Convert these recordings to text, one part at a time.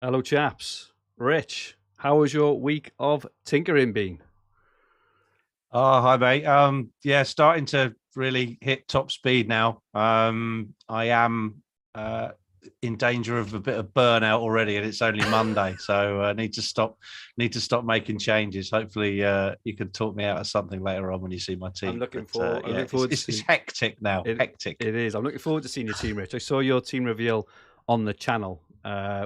Hello, chaps. Rich, how was your week of tinkering been? Oh, hi, mate. Yeah, starting to really hit top speed now. I am in danger of a bit of burnout already, and it's only Monday, so I need to stop making changes. Hopefully, you can talk me out of something later on when you see my I'm team. looking But forward. I'm yeah, looking it's, forward to it's it's seeing hectic now. it. Hectic. It is. I'm looking forward to seeing your team, Rich. I saw your team reveal on the channel,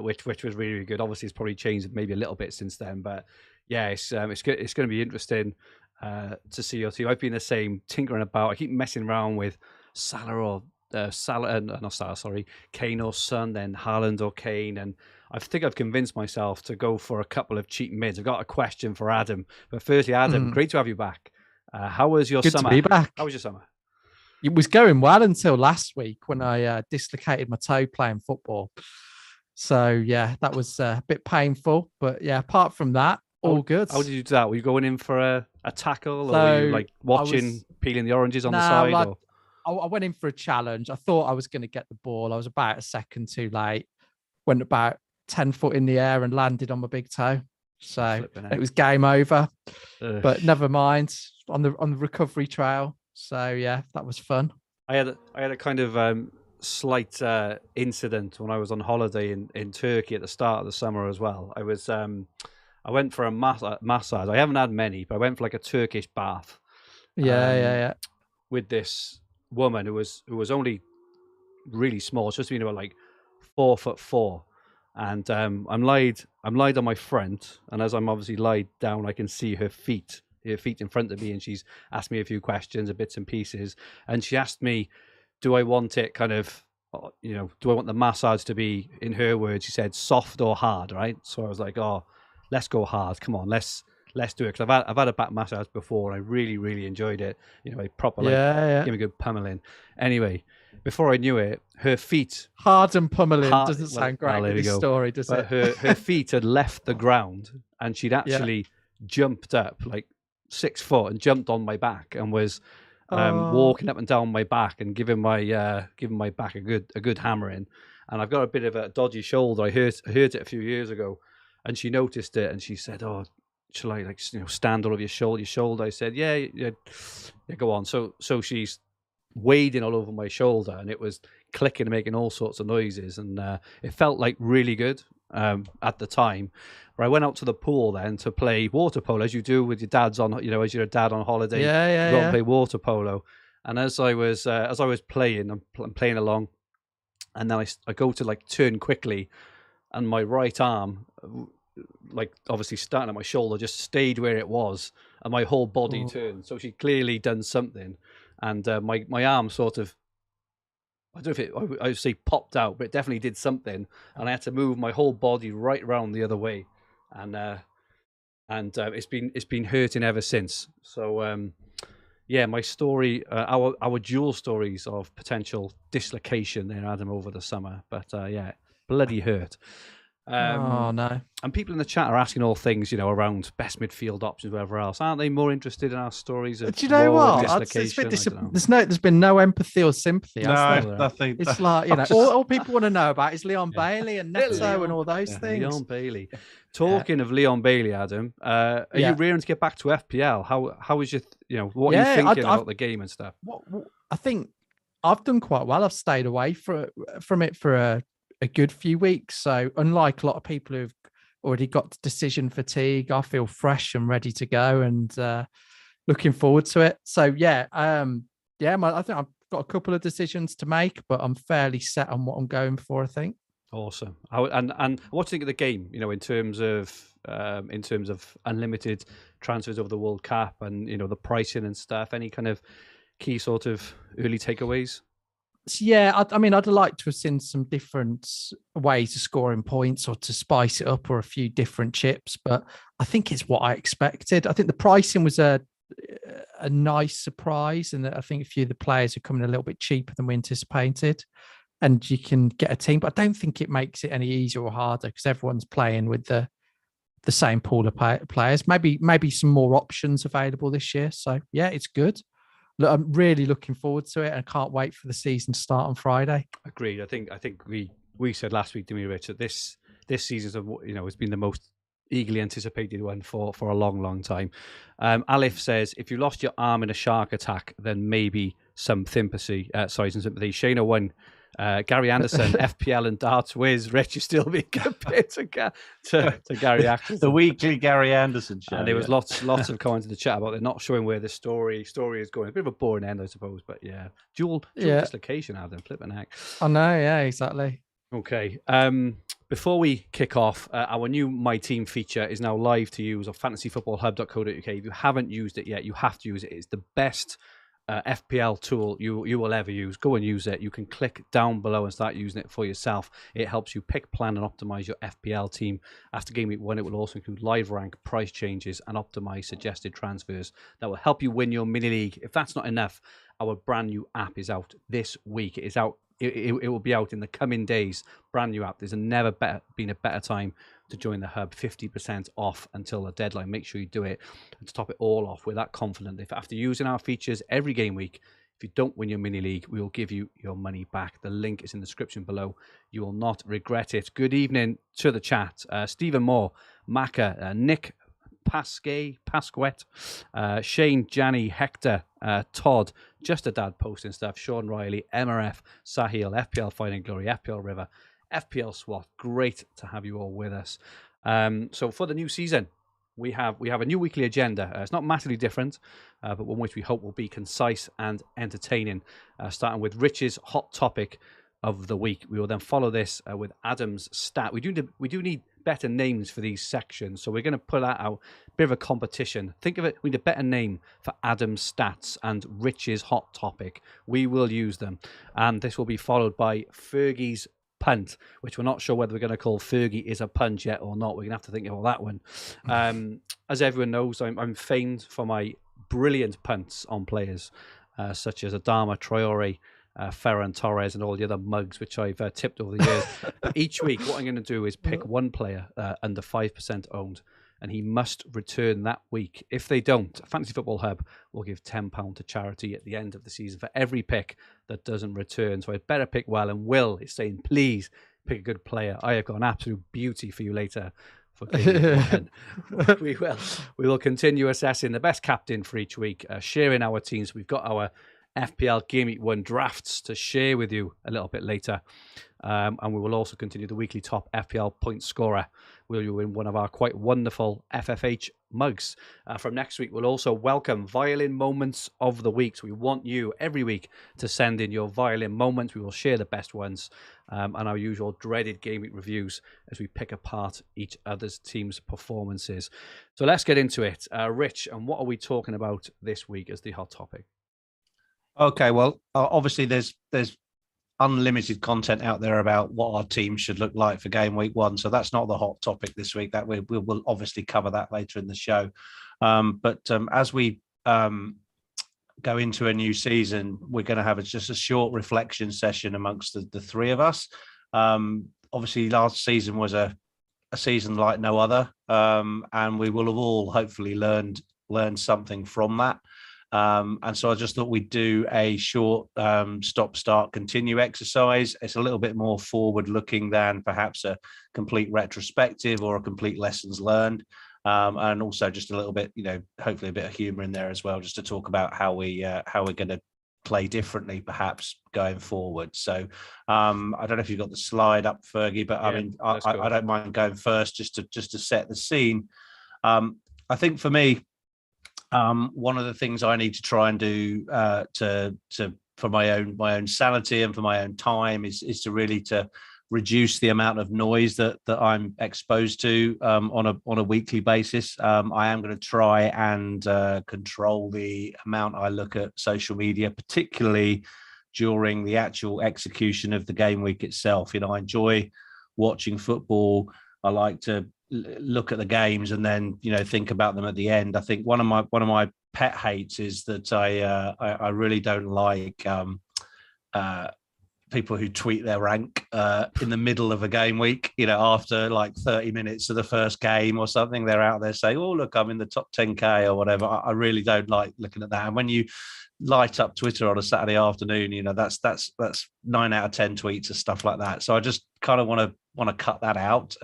which was really, really good. Obviously, it's probably changed maybe a little bit since then, but yeah, it's good. It's going to be interesting to see your team. I've been the same, tinkering about. I keep messing around with Salah or Salah, not Salah, sorry, Kane or Son, then Haaland or Kane, and I think I've convinced myself to go for a couple of cheap mids. I've got a question for Adam, but firstly, Adam, Mm, great to have you back. How was your good to summer? be back. How was your summer? It was going well until last week when I dislocated my toe playing football. So yeah, that was a bit painful, but yeah, apart from that, How, all good. how did you do that? Were you going in for a tackle, or were you So like I watching, was peeling the oranges on the now side? like Or I went in for a challenge. I thought I was going to get the ball. I was about a second too late. Went about 10 foot in the air and landed on my big toe. oh, So flipping it heck? was game over. Ugh. But never mind. On the recovery trail. So yeah, that was fun. I had a kind of slight incident when I was on holiday in Turkey at the start of the summer as well. I went for a massage. I haven't had many, but I went for like a Turkish bath Yeah, yeah, um, yeah. with this woman who was only really small. It's just been about like 4'4", and I'm laid on my front, and as I'm obviously laid down, I can see her feet in front of me, and she's asked me a few questions, a bits and pieces, and she asked me, "Do I want it kind of?" Do I want the massage to be, in her words, she said, soft or hard, right? So I was like, oh, let's go hard. Come on, let's do it. Because I've had a back massage before, and I really, really enjoyed it. A proper, like, Yeah, yeah. give me a good pummeling. Anyway, before I knew it, her feet Hard and pummeling hard. doesn't Well, sound well, great there with we this go. story, does But it? her feet had left the ground, and she'd Yeah. actually jumped up like 6 foot and jumped on my back and was Oh, walking up and down my back and giving my back a good hammering. And I've got a bit of a dodgy shoulder. I heard it a few years ago, and she noticed it and she said, "Oh, shall I, like, stand all over your shoulder?" I said, "Yeah, yeah, yeah, go on." So she's wading all over my shoulder, and it was clicking and making all sorts of noises, and it felt like really good at the time. But I went out to the pool then to play water polo, as you do with your dads on, as you're a dad on holiday, yeah, you yeah, go out and yeah. play water polo. And as I was playing, I'm playing along, and then I go to like turn quickly, and my right arm, like obviously starting at my shoulder, just stayed where it was, and my whole body Oh, turned. So she clearly done something, and my arm sort of, I don't know if I would say popped out, but it definitely did something, and I had to move my whole body right around the other way, and it's been hurting ever since. So yeah, my story, our dual stories of potential dislocation there, Adam, over the summer, but yeah, bloody hurt. oh Um, no. and people in the chat are asking all things, around best midfield options, whatever else. Aren't they more interested in our stories of Do you know woe and what? It's a bit dislocation? I don't know. there's been no empathy or sympathy, has No, there? No, there aren't. nothing. It's like, I'm just all people want to know about is Leon Yeah. Bailey and Little Neto and Leon, all those yeah. things. Leon Bailey. Yeah. Talking of Leon Bailey, Adam, are you Yeah. rearing to get back to FPL? How is your, what are you Yeah. thinking I've about the game and stuff? I think I've done quite well. I've stayed away from it for a good few weeks. So unlike a lot of people who've already got decision fatigue, I feel fresh and ready to go and looking forward to it. So yeah, yeah, I think I've got a couple of decisions to make, but I'm fairly set on what I'm going for, I think. Awesome. And what do you think of the game? In terms of unlimited transfers over the World Cup, and the pricing and stuff. Any kind of key sort of early takeaways? So, yeah, I mean, I'd like to have seen some different ways of scoring points or to spice it up or a few different chips, but I think it's what I expected. I think the pricing was a nice surprise, and I think a few of the players are coming a little bit cheaper than we anticipated. And you can get a team, but I don't think it makes it any easier or harder because everyone's playing with the same pool of players. Maybe some more options available this year. So yeah, it's good. Look, I'm really looking forward to it, and I can't wait for the season to start on Friday. Agreed. I think we said last week, didn't we, Rich, that this this season's, has been the most eagerly anticipated one for a long time. Alif says, if you lost your arm in a shark attack, then maybe some sympathy. Some sympathy. Shayna won. Gary Anderson, FPL and darts whiz. Rich, you still being compared to Gary Anderson. The weekly Gary Anderson show. And there was lots of comments in the chat about they're not showing where the story is going. A bit of a boring end, I suppose, but yeah, dual dislocation out there, flipping heck. I know, yeah, exactly. Okay. Before we kick off, our new My Team feature is now live to use on fantasyfootballhub.co.uk. If you haven't used it yet, you have to use it. It's the best FPL tool you will ever use. Go and use it. You can click down below and start using it for yourself. It helps you pick, plan, and optimize your FPL team. After Game Week 1, it will also include live rank, price changes, and optimize suggested transfers that will help you win your mini league. If that's not enough, our brand new app is out this week. It is out. It will be out in the coming days. Brand new app. There's never been a better time to join the hub. 50% off until the deadline. Make sure you do it. And to top it all off, we're that confident if after using our features every game week, if you don't win your mini league, we will give you your money back. The link is in the description below. You will not regret it. Good evening to the chat. Stephen Moore, Maka, Nick Pasquet, Shane, Janny, Hector, Todd, Just a Dad posting stuff, Sean Riley, MRF, Sahil, FPL Finding Glory, FPL River, FPL SWAT. Great to have you all with us. So for the new season, we have a new weekly agenda. It's not massively different, but one which we hope will be concise and entertaining. Starting with Rich's hot topic of the week. We will then follow this with Adam's stat. We do need better names for these sections, so we're going to pull that out. Bit of a competition. Think of it. We need a better name for Adam's stats and Rich's hot topic. We will use them, and this will be followed by Fergie's punt, which we're not sure whether we're going to call Fergie is a punt yet or not. We're going to have to think about that one. As everyone knows, I'm famed for my brilliant punts on players such as Adama Traore, Ferran Torres, and all the other mugs which I've tipped over the years. But each week, what I'm going to do is pick one player under 5% owned, and he must return that week. If they don't, Fantasy Football Hub will give £10 to charity at the end of the season for every pick that doesn't return. So I'd better pick well, and Will is saying, please pick a good player. I have got an absolute beauty for you later. We will continue assessing the best captain for each week, sharing our teams. We've got our FPL Game Week 1 drafts to share with you a little bit later. And we will also continue the weekly top FPL point scorer. We'll win one of our quite wonderful FFH mugs. From next week, we'll also welcome violin moments of the week. So we want you every week to send in your violin moments. We will share the best ones and our usual dreaded Game Week reviews as we pick apart each other's team's performances. So let's get into it. Rich, and what are we talking about this week as the hot topic? Okay, well, obviously there's unlimited content out there about what our team should look like for Game Week 1. So that's not the hot topic this week. That we will obviously cover that later in the show. But as we go into a new season, we're going to have just a short reflection session amongst the three of us. Obviously, last season was a season like no other, and we will have all hopefully learned something from that. And so I just thought we'd do a short stop, start, continue exercise. It's a little bit more forward looking than perhaps a complete retrospective or a complete lessons learned. And also just a little bit, hopefully a bit of humor in there as well, just to talk about how we're going to play differently perhaps going forward. So I don't know if you've got the slide up, Fergie, but I don't mind going first just to set the scene. I think for me, one of the things I need to try and do for my own sanity and for my own time is to really reduce the amount of noise that I'm exposed to on a weekly basis. I am going to try and control the amount I look at social media, particularly during the actual execution of the game week itself. I enjoy watching football. I like to look at the games and then think about them at the end. I think one of my pet hates is that I really don't like people who tweet their rank in the middle of a game week. After like 30 minutes of the first game or something, they're out there saying, "Oh, look, I'm in the top 10k" or whatever. I really don't like looking at that. And when you light up Twitter on a Saturday afternoon, that's 9 out of 10 tweets and stuff like that. So I just kind of want to want to cut that out.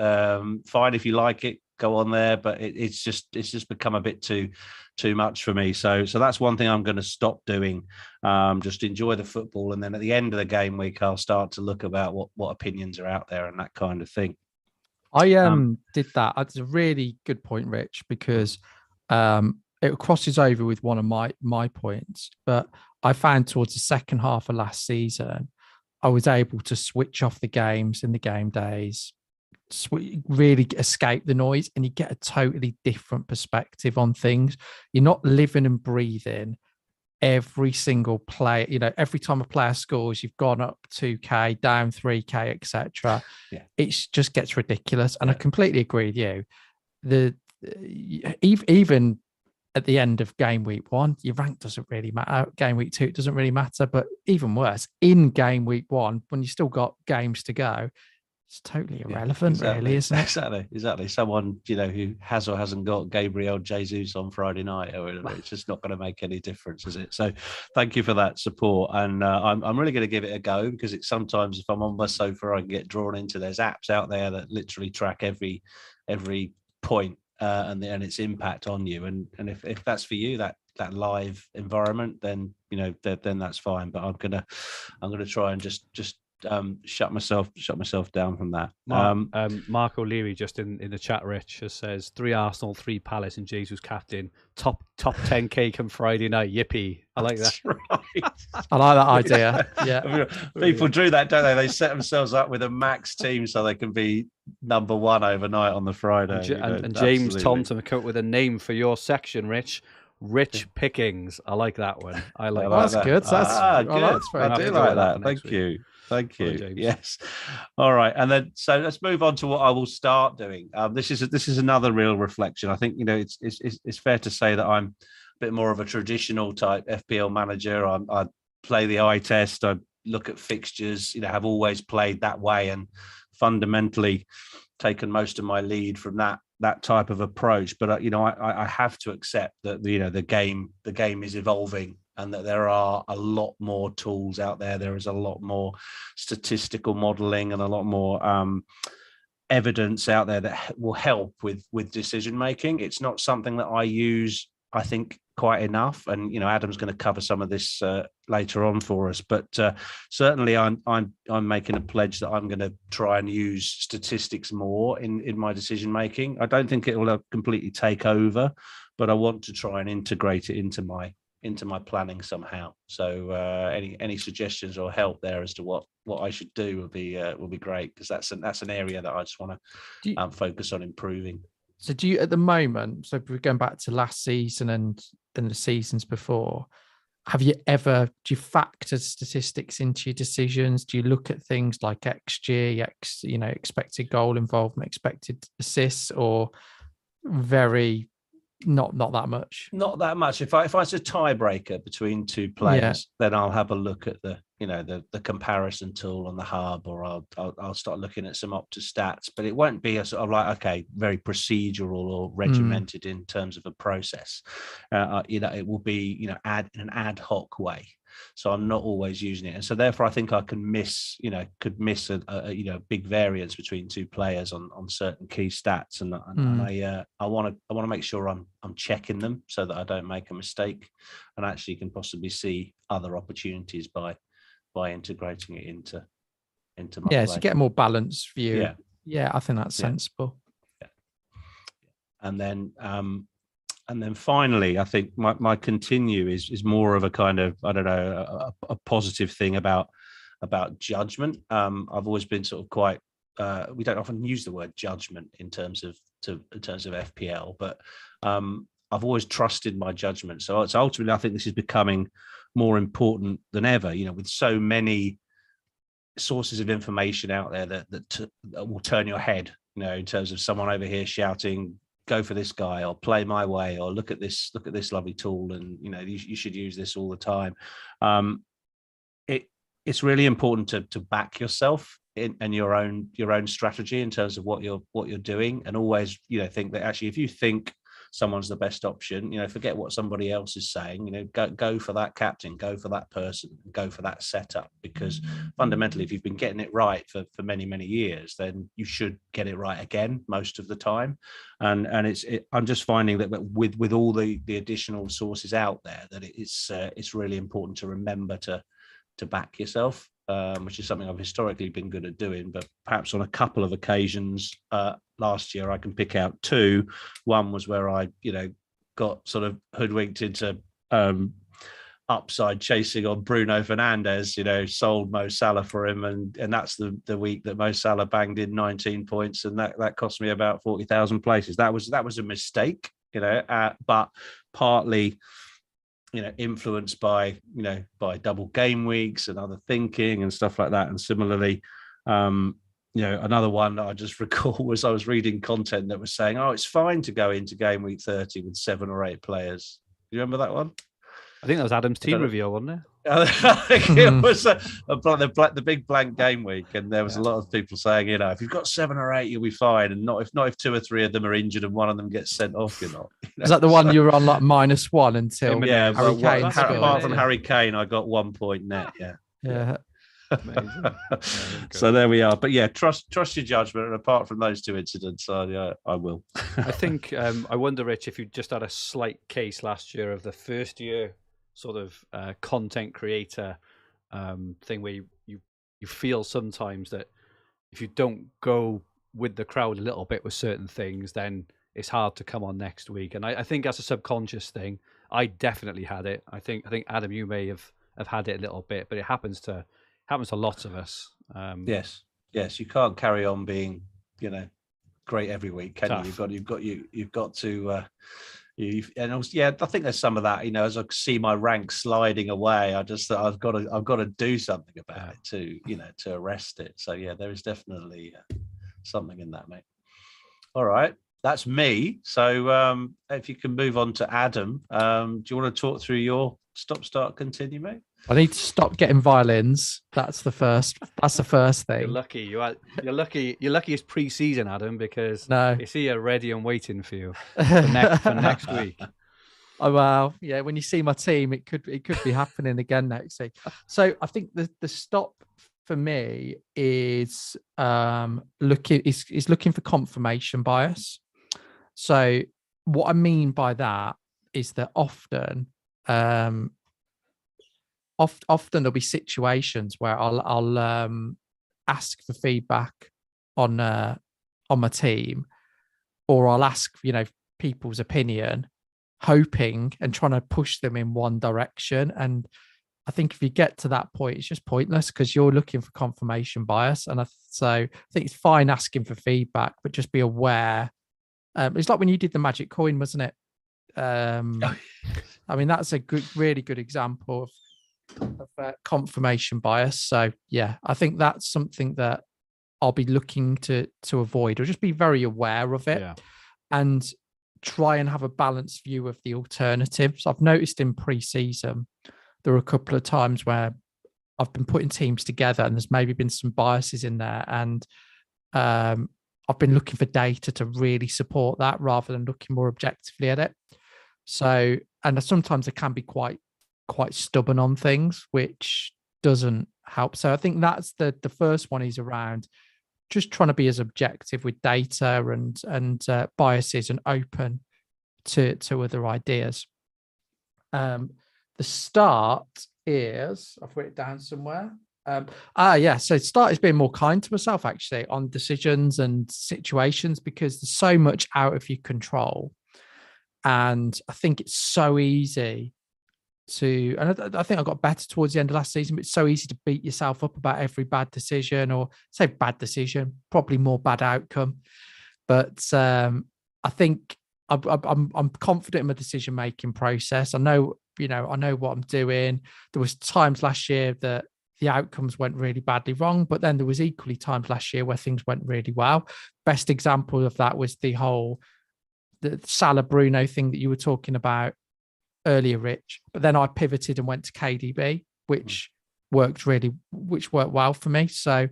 Fine if you like it, go on there, but it's just become a bit too much for me. So that's one thing I'm going to stop doing. Just enjoy the football, and then at the end of the game week, I'll start to look about what opinions are out there and that kind of thing. I did that. That's a really good point, Rich, because it crosses over with one of my points. But I found towards the second half of last season, I was able to switch off the games in the game days, really escape the noise, and you get a totally different perspective on things. You're not living and breathing every single play. Every time a player scores, you've gone up 2K, down 3K, etc. Yeah. It just gets ridiculous. And I completely agree with you. Even at the end of game week 1, your rank doesn't really matter. Game week 2, it doesn't really matter. But even worse, in game week 1, when you still got games to go, it's totally irrelevant, really, isn't it? Exactly. Someone, who has or hasn't got Gabriel Jesus on Friday night, it's just not going to make any difference, is it? So thank you for that support. And I'm really going to give it a go, because it's sometimes, if I'm on my sofa, I can get drawn into, there's apps out there that literally track every point and its impact on you. And if that's for you, that live environment, then, then that's fine. But I'm going to try and just shut myself down from that. Mark O'Leary just in the chat, Rich, just says 3 Arsenal, 3 Palace, and Jesus captain. Top 10K come Friday night. Yippee! I like that. Right. I like that idea. Yeah, people do that, don't they? They set themselves up with a max team so they can be number 1 overnight on the Friday. And James Thompson come up with a name for your section, Rich. Rich Pickings. I like that one. I like that's that. good. That's good. I do like that. Thank you. Yes. All right. And then, so let's move on to what I will start doing. This is another real reflection. I think, it's fair to say that I'm a bit more of a traditional type FPL manager. I play the eye test. I look at fixtures, have always played that way, and fundamentally taken most of my lead from that type of approach. But I have to accept that the game is evolving, and that there are a lot more tools out there. There is a lot more statistical modeling and a lot more evidence out there that will help with decision making. It's not something that I use, I think, quite enough. And Adam's going to cover some of this later on for us. But certainly, I'm making a pledge that I'm going to try and use statistics more in my decision making. I don't think it will completely take over, but I want to try and integrate it into my planning somehow. So any suggestions or help there as to what I should do will be great, because that's an area that I just want to focus on improving. So do you, at the moment, so we're going back to last season and the seasons before, do you factor statistics into your decisions? Do you look at things like XG, expected goal involvement, expected assists, or very not that much? Not that much. If it's a tiebreaker between 2 players, then I'll have a look at the comparison tool on the hub, or I'll start looking at some Opta stats. But it won't be a sort of like, very procedural or regimented in terms of a process. It will be in an ad hoc way. So I'm not always using it, and so therefore I think I can miss a big variance between 2 players on certain key stats, and I want to make sure I'm checking them so that I don't make a mistake, and actually can possibly see other opportunities by integrating it into my play. So get a more balanced view. Yeah, I think that's sensible. Yeah. And then finally, I think my continue is more of a kind of, I don't know, a positive thing about judgment. I've always been sort of quite, we don't often use the word judgment in terms of FPL, but I've always trusted my judgment. So it's ultimately, I think this is becoming more important than ever, with so many sources of information out there that will turn your head, in terms of someone over here shouting, go for this guy, or play my way, or look at this lovely tool, and you should use this all the time. It's really important to back yourself in your own strategy in terms of what you're doing, and always think that actually, if you think someone's the best option, forget what somebody else is saying, go for that captain, go for that person, go for that setup, because fundamentally, if you've been getting it right for many, many years, then you should get it right again most of the time. And I'm just finding that with all the additional sources out there, that it's really important to remember to back yourself, which is something I've historically been good at doing, but perhaps on a couple of occasions last year, I can pick out two. One was where I, got sort of hoodwinked into upside chasing on Bruno Fernandes, sold Mo Salah for him. And that's the week that Mo Salah banged in 19 points. And that cost me about 40,000 places. That was a mistake, but partly, influenced by double game weeks and other thinking and stuff like that. And similarly, another one that I just recall was I was reading content that was saying, it's fine to go into game week 30 with 7 or 8 players. Do you remember that one? I think that was Adam's team review, wasn't it? It was the big blank game week, and there was a lot of people saying, if you've got 7 or 8, you'll be fine, and not if 2 or 3 of them are injured and one of them gets sent off, you're not. Is that the one you were on like -1 until Harry Kane? Apart from Harry Kane, I got 1 point net. Yeah. Amazing. So there we are. But yeah, trust your judgment. And apart from those 2 incidents, I will. I think I wonder, Rich, if you just had a slight case last year of the first year sort of content creator thing where you feel sometimes that if you don't go with the crowd a little bit with certain things, then it's hard to come on next week. And I think that's a subconscious thing. I definitely had it. I think Adam, you may have had it a little bit, but it happens to lots of us. Yes, you can't carry on being great every week, can Tough. you? You've got to. And also, I think there's some of that. As I see my rank sliding away, I've got to do something about it to arrest it. So there is definitely something in that, mate. All right, that's me. So if you can move on to Adam, do you want to talk through your stop, start, continue, mate? I need to stop getting violins. That's the first thing. You're lucky. You're lucky. It's pre-season, Adam, because it's here ready and waiting for you for next week. Oh well, yeah. When you see my team, it could be happening again next week. So I think the stop for me is looking for confirmation bias. So what I mean by that is that often there'll be situations where I'll ask for feedback on my team, or I'll ask people's opinion, hoping and trying to push them in one direction. And I think if you get to that point, it's just pointless because you're looking for confirmation bias. And so I think it's fine asking for feedback, but just be aware. It's like when you did the magic coin, wasn't it? I mean, that's a really good example of confirmation bias. So I think that's something that I'll be looking to avoid, or just be very aware of it and try and have a balanced view of the alternatives. I've noticed in pre-season there are a couple of times where I've been putting teams together and there's maybe been some biases in there, and I've been looking for data to really support that rather than looking more objectively at it. So, and sometimes I can be quite stubborn on things, which doesn't help. So I think that's the first one is around just trying to be as objective with data and biases and open to other ideas. The start is, I've written it down somewhere. So start is being more kind to myself actually on decisions and situations, because there's so much out of your control. And I think it's so easy and I think I got better towards the end of last season, but it's so easy to beat yourself up about every bad decision, or say bad decision, probably more bad outcome. But I think I'm confident in my decision-making process. I know what I'm doing. There was times last year that the outcomes went really badly wrong, but then there was equally times last year where things went really well. Best example of that was the Salah Bruno thing that you were talking about earlier, Rich, but then I pivoted and went to KDB, which worked well for me. So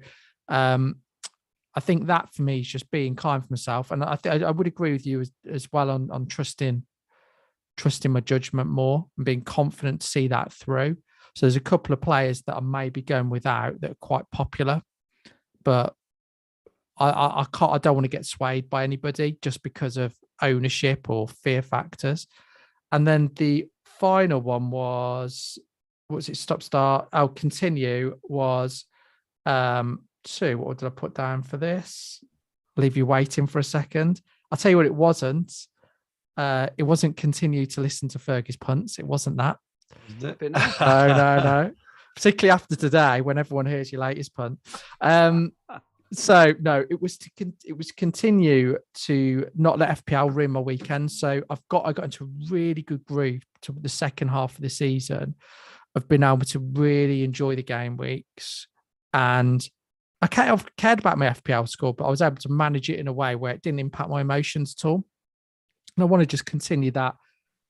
I I think that for me is just being kind for myself, and I would agree with you as well on trusting my judgment more and being confident to see that through. So there's a couple of players that I may be going without that are quite popular, but I can't. I don't want to get swayed by anybody just because of ownership or fear factors. And then the final one was, what was it? Stop start. I'll continue. Was 2. What did I put down for this? Leave you waiting for a second. I'll tell you what it wasn't. It wasn't continue to listen to Fergie's punts. It wasn't that. No. Particularly after today, when everyone hears your latest punt. So no, it was continue to not let FPL ruin my weekend. So I got into a really good groove to the second half of the season of being able to really enjoy the game weeks. And I've cared about my FPL score, but I was able to manage it in a way where it didn't impact my emotions at all. And I want to just continue that.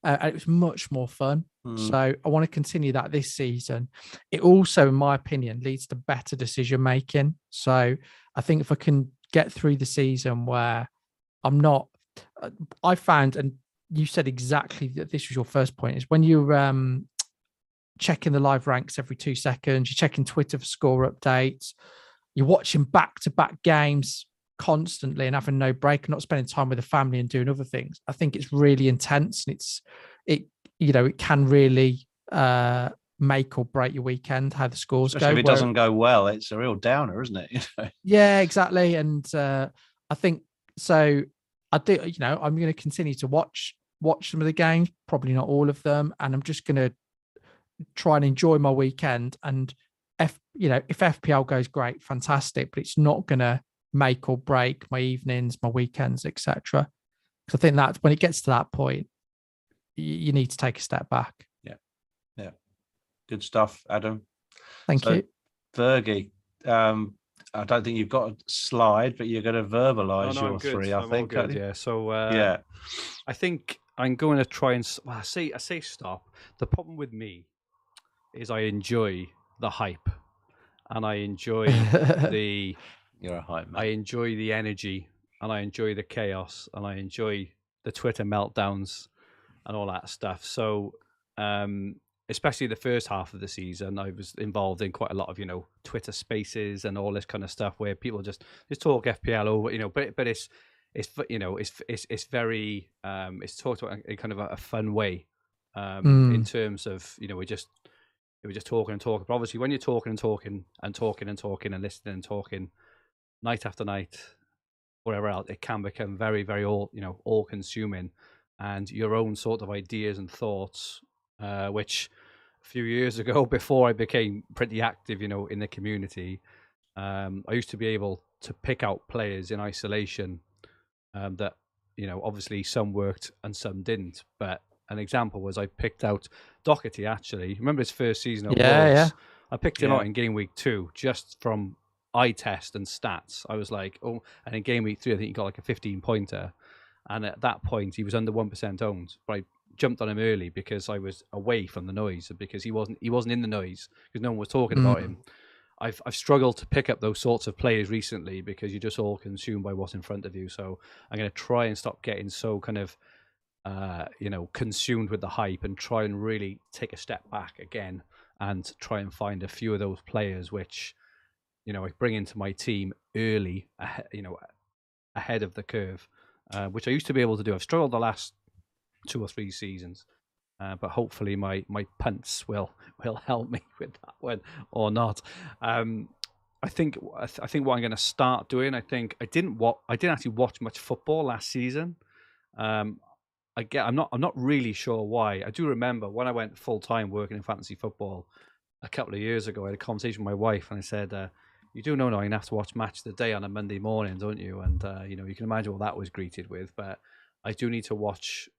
It was much more fun. So I want to continue that this season. It also, in my opinion, leads to better decision making. So I think if I can get through the season where I'm not, I found, and you said exactly that this was your first point, is when you're checking the live ranks every 2 seconds, you're checking Twitter for score updates, you're watching back-to-back games constantly and having no break and not spending time with the family and doing other things. I think it's really intense, and it can really make or break your weekend, how the scores Especially go. if it doesn't go well, it's a real downer, isn't it? Yeah, exactly. And I think so. I do. I'm going to continue to watch some of the games, probably not all of them, and I'm just going to try and enjoy my weekend. And if FPL goes great, fantastic, but it's not going to make or break my evenings, my weekends, etc. Because I think that when it gets to that point, you need to take a step back. Yeah. Good stuff, Adam. Thank you. Fergie, I don't think you've got a slide, but you're going to verbalise your three, I think. Good, yeah. So yeah, I think I'm going to try and I say stop. The problem with me is I enjoy the hype, and I enjoy the. You're a hype man. I enjoy the energy, and I enjoy the chaos, and I enjoy the Twitter meltdowns and all that stuff. So, especially the first half of the season, I was involved in quite a lot of, Twitter spaces and all this kind of stuff where people just talk FPL over, but it's very, it's talked about in kind of a fun way, in terms of, we're just talking and talking. But obviously when you're talking and talking and talking and talking and listening and talking night after night, whatever else, it can become very, very all consuming, and your own sort of ideas and thoughts, which a few years ago, before I became pretty active, in the community, I used to be able to pick out players in isolation, that, obviously some worked and some didn't. But an example was I picked out Doherty, actually. Remember his first season at Wolves? Yeah. I picked him out in Gameweek 2 just from eye test and stats. I was like, oh, and in Gameweek 3, I think he got like a 15-pointer. And at that point, he was under 1% owned. But I jumped on him early because I was away from the noise, because he wasn't in the noise because no one was talking about him. I've struggled to pick up those sorts of players recently because you're just all consumed by what's in front of you. So I'm going to try and stop getting so kind of, consumed with the hype, and try and really take a step back again and try and find a few of those players which, I bring into my team early, ahead of the curve, which I used to be able to do. I've struggled the last 2 or 3 seasons, but hopefully my punts will help me with that one or not. I think what I'm going to start doing. I didn't actually watch much football last season. I'm not really sure why. I do remember when I went full time working in fantasy football a couple of years ago. I had a conversation with my wife, and I said, "You do know now you have to watch Match of the Day on a Monday morning, don't you?" And you can imagine what that was greeted with. But I do need to watch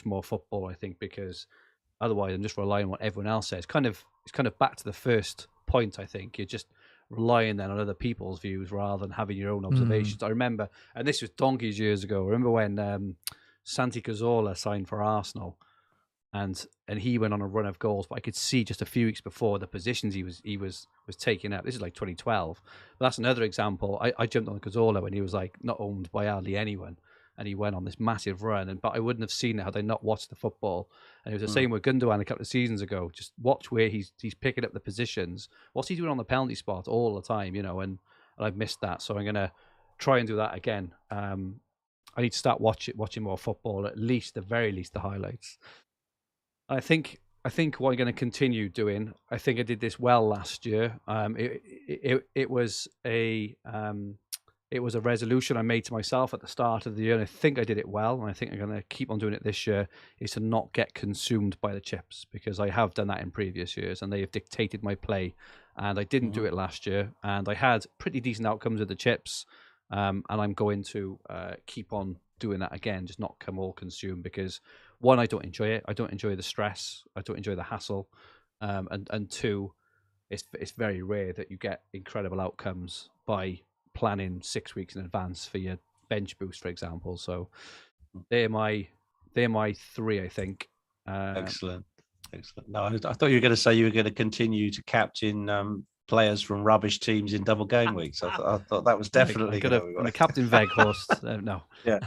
more football, I think, because otherwise I'm just relying on what everyone else says. It's kind of back to the first point. I think you're just relying then on other people's views rather than having your own observations. I remember, and this was donkeys years ago. I remember when Santi Cazorla signed for Arsenal, and he went on a run of goals. But I could see just a few weeks before the positions he was taking up. This is like 2012. But that's another example. I jumped on Cazorla when he was like not owned by hardly anyone, and he went on this massive run. But I wouldn't have seen it had I not watched the football. And it was the same with Gundogan a couple of seasons ago. Just watch where he's picking up the positions. What's he doing on the penalty spot all the time? And I've missed that. So I'm gonna try and do that again. I need to start watching more football, at least, the very least, the highlights. I think what I'm going to continue doing. I think I did this well last year. It was a resolution I made to myself at the start of the year, and I think I did it well. And I think I'm going to keep on doing it this year. Is to not get consumed by the chips, because I have done that in previous years, and they have dictated my play. And I didn't do it last year, and I had pretty decent outcomes with the chips. And I'm going to keep on doing that again, just not come all consumed, because one, I don't enjoy it. I don't enjoy the stress. I don't enjoy the hassle. And two, it's very rare that you get incredible outcomes by planning 6 weeks in advance for your bench boost, for example. So they're my three, I think. Excellent. No, I thought you were going to say you were going to continue to captain players from rubbish teams in double game weeks. I thought that was definitely I'm a captain Veghorst. No. Yeah.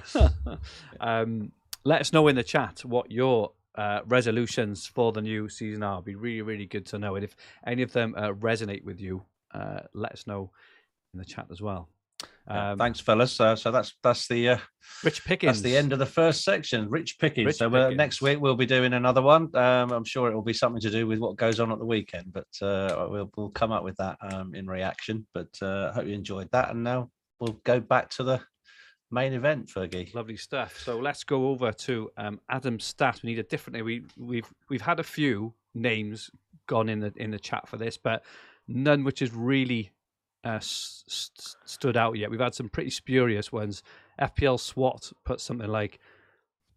Let us know in the chat what your resolutions for the new season are. It'd be really, really good to know. And if any of them resonate with you, let us know in the chat as well. Thanks, fellas. So that's the Rich Pickens. That's the end of the first section. Rich Pickens. Next week we'll be doing another one. I'm sure it will be something to do with what goes on at the weekend, but we'll come up with that in reaction. But I hope you enjoyed that, and now we'll go back to the main event, Fergie. Lovely stuff. So let's go over to Adam's stats. We need a different. We've had a few names gone in the chat for this, but none which has really stood out yet. We've had some pretty spurious ones. FPL SWAT put something like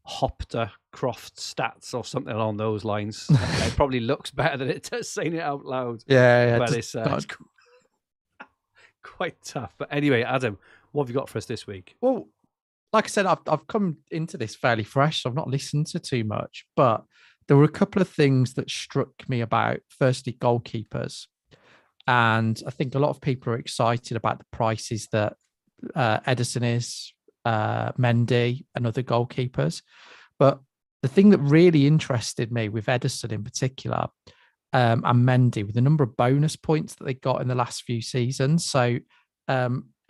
Hopcroft stats or something along those lines. It probably looks better than it does saying it out loud. Yeah, but it's quite tough. But anyway, Adam, what have you got for us this week? Well, like I said, I've come into this fairly fresh, so I've not listened to too much, but there were a couple of things that struck me about. Firstly, goalkeepers. And I think a lot of people are excited about the prices that Edison is, Mendy, and other goalkeepers. But the thing that really interested me with Edison in particular and Mendy were the number of bonus points that they got in the last few seasons. So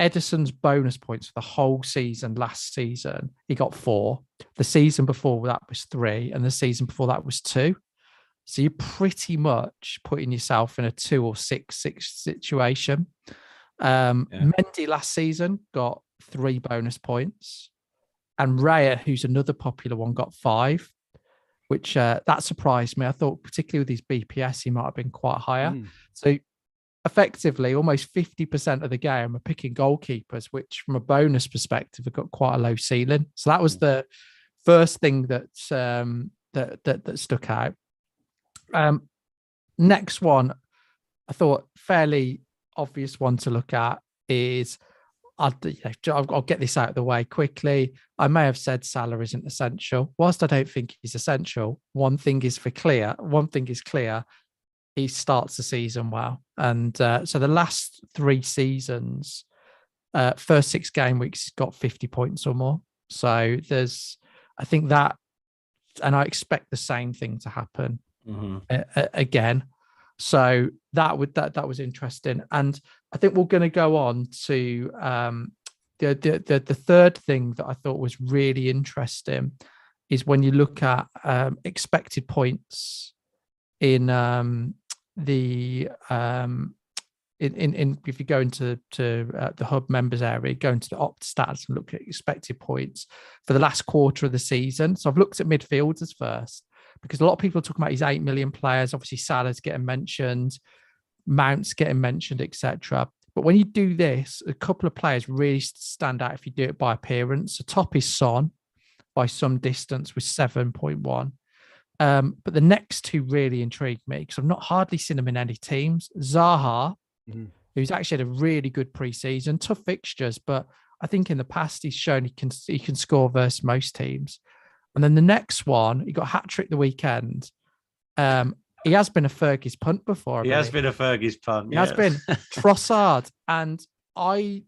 Edison's bonus points for the whole season last season, he got 4. The season before that was 3, and the season before that was 2. So you're pretty much putting yourself in a 2 or 6 situation. Mendy last season got 3 bonus points, and Raya, who's another popular one, got 5, which that surprised me. I thought, particularly with his BPS, he might have been quite higher. So effectively, almost 50% of the game are picking goalkeepers, which from a bonus perspective have got quite a low ceiling. So that was the first thing that stuck out. Next one, I thought fairly obvious one to look at is, I'll get this out of the way quickly. I may have said Salah isn't essential. Whilst I don't think he's essential, one thing is clear. He starts the season well. And so the last 3 seasons, first 6 game weeks, he's got 50 points or more. So I think that, and I expect the same thing to happen again. So that was interesting. And I think we're going to go on to the third thing that I thought was really interesting is when you look at expected points in if you go into the hub members area, go into the opt stats and look at expected points for the last quarter of the season. So I've looked at midfielders first, because a lot of people are talking about his 8 million players. Obviously, Salah's getting mentioned, Mount's getting mentioned, etc. But when you do this, a couple of players really stand out if you do it by appearance. The top is Son by some distance with 7.1. But the next 2 really intrigued me because I've not hardly seen them in any teams. Zaha, who's actually had a really good pre-season, tough fixtures, but I think in the past he's shown he can score versus most teams. And then the next one, he got a hat trick the weekend. He has been a Fergie's punt before. He has been a Fergie's punt. He has been Trossard, and I'm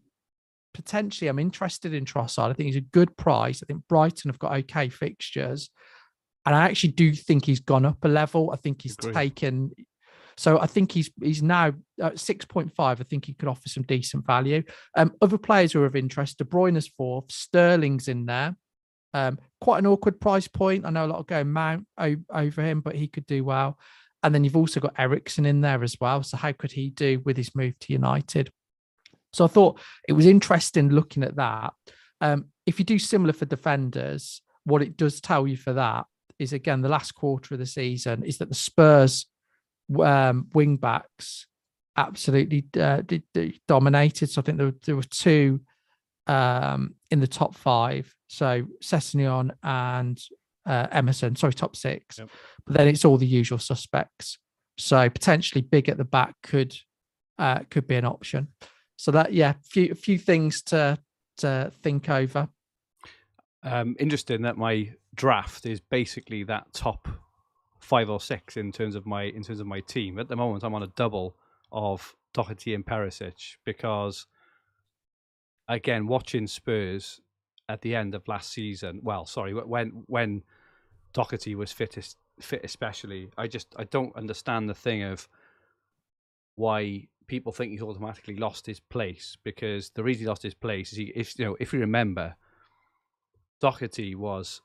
interested in Trossard. I think he's a good price. I think Brighton have got okay fixtures, and I actually do think he's gone up a level. I think he's taken. So I think he's now at 6.5. I think he could offer some decent value. Other players who are of interest: De Bruyne's fourth, Sterling's in there. Quite an awkward price point. I know a lot of going Mount over him, but he could do well. And then you've also got Eriksen in there as well. So how could he do with his move to United? So I thought it was interesting looking at that. If you do similar for defenders, what it does tell you for that is, again, the last quarter of the season is that the Spurs wing backs absolutely dominated. So I think there were two in the top five. So Sessegnon and Emerson, top six. Yep. But then it's all the usual suspects. So potentially big at the back could be an option. So that, a few things to think over. Interesting that my draft is basically that top 5 or 6 in terms of my team. At the moment, I'm on a double of Doherty and Perisic because, again, watching Spurs at the end of last season. Well, sorry, when Doherty was fit especially, I don't understand the thing of why people think he's automatically lost his place, because the reason he lost his place is if you remember, Doherty was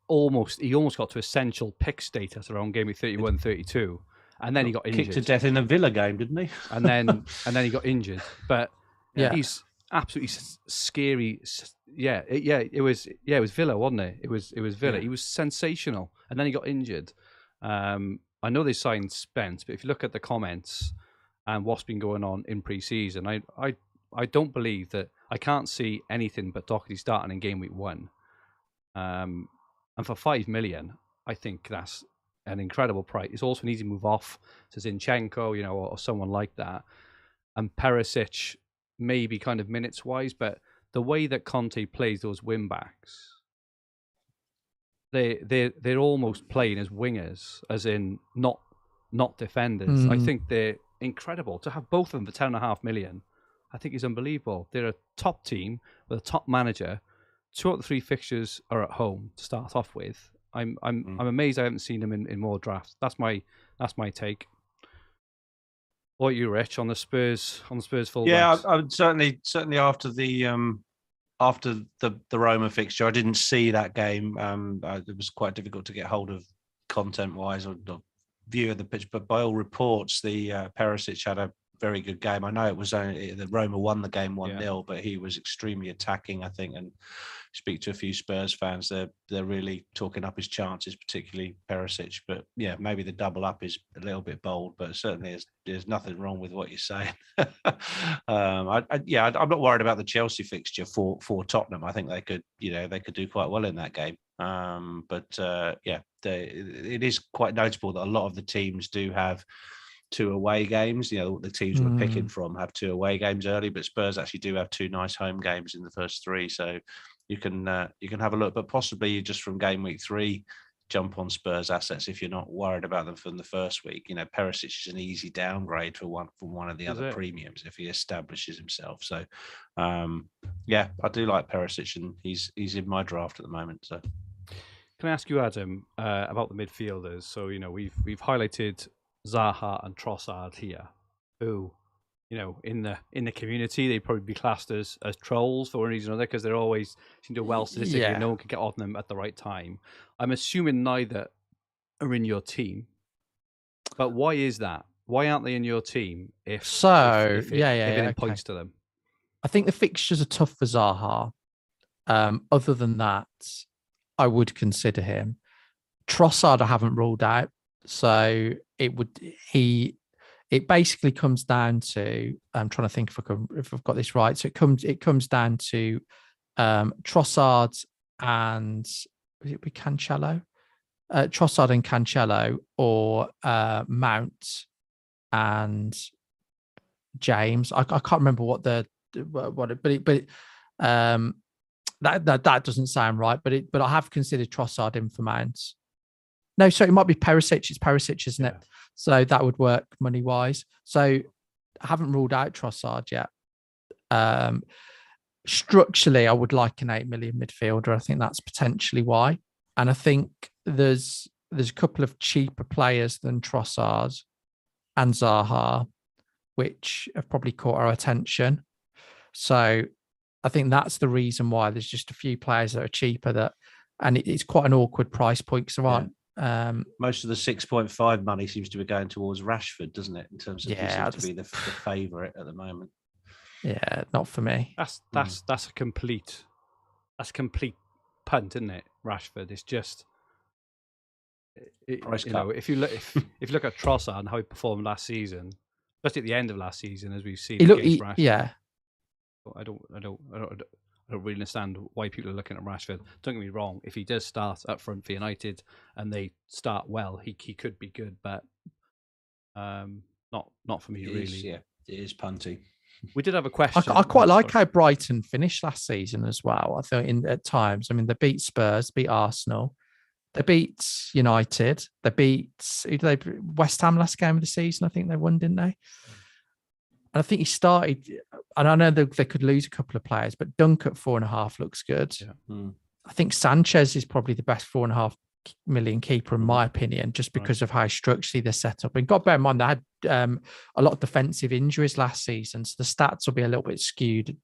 almost got to essential pick status around game week 31, 32, and then he got injured. Kicked to death in a Villa game, didn't he? and then he got injured. But he's absolutely scary. It was Villa, wasn't it? It was Villa. Yeah. He was sensational, and then he got injured. I know they signed Spence, but if you look at the comments and what's been going on in pre-season, I don't believe that. I can't see anything but Doherty starting in game week 1. And for 5 million, I think that's an incredible price. It's also an easy move off to Zinchenko, or someone like that. And Perisic, maybe kind of minutes wise, but the way that Conte plays those wing backs, they're almost playing as wingers, as in not defenders. I think they're incredible. To have both of them for 10.5 million, I think is unbelievable. They're a top team with a top manager. 2 out of the 3 fixtures are at home to start off with. I'm amazed I haven't seen them in more drafts. That's my take. What are you, Rich, on the Spurs fullbacks? Yeah, I would certainly after the Roma fixture, I didn't see that game. It was quite difficult to get hold of content-wise or view of the pitch. But by all reports, the Perisic had a very good game. I know it was only the Roma won the game 1-0, but he was extremely attacking, I think. And speak to a few Spurs fans, they're really talking up his chances, particularly Perisic. But yeah, maybe the double up is a little bit bold, but certainly there's nothing wrong with what you're saying. I'm not worried about the Chelsea fixture for Tottenham. I think they could do quite well in that game. It is quite notable that a lot of the teams do have 2 away games. The teams we're picking from have 2 away games early, but Spurs actually do have 2 nice home games in the first 3. So you can have a look, but possibly just from game week 3, jump on Spurs assets if you're not worried about them from the first week. Perisic is an easy downgrade from one of the other premiums if he establishes himself. So I do like Perisic, and he's in my draft at the moment. So can I ask you, Adam, about the midfielders? So we've highlighted Zaha and Trossard here, who, in the community, they'd probably be classed as trolls for one reason or another, because they're always seem to do well statistically and no one can get on them at the right time. I'm assuming neither are in your team, but why is that? Why aren't they in your team if it points to them? I think the fixtures are tough for Zaha. Other than that, I would consider him. Trossard I haven't ruled out. So it basically comes down to, I'm trying to think if I've got this right. So it comes down to Trossard and Cancelo, Trossard and Cancelo, or Mount and James. I can't remember That doesn't sound right, but I have considered Trossard in for Mounts. No, so it might be Perisic. It's Perisic, isn't it? So that would work money wise. So I haven't ruled out Trossard yet. Structurally, I would like an 8 million midfielder. I think that's potentially why. And I think there's a couple of cheaper players than Trossard and Zaha, which have probably caught our attention. So I think that's the reason why there's just a few players that are cheaper and it's quite an awkward price point because there aren't. Most of the 6.5 money seems to be going towards Rashford, doesn't it? In terms of he seems to be the favourite at the moment. Yeah, not for me. That's a complete punt, isn't it? Rashford. It's just if you look at Trossard and how he performed last season, especially at the end of last season, as we've seen against Rashford. I don't really understand why people are looking at Rashford. Don't get me wrong. If he does start up front for United and they start well, he could be good, but not for me really. It is punty. We did have a question. I quite like how Brighton finished last season as well. I think at times, I mean, they beat Spurs, beat Arsenal, they beat United, they beat West Ham last game of the season. I think they won, didn't they? And I think he started, and I know they could lose a couple of players, but Dunk at 4.5 looks good. Yeah. I think Sanchez is probably the best 4.5 million keeper in my opinion, just because of how structurally they're set up. And got to bear in mind they had a lot of defensive injuries last season, so the stats will be a little bit skewed,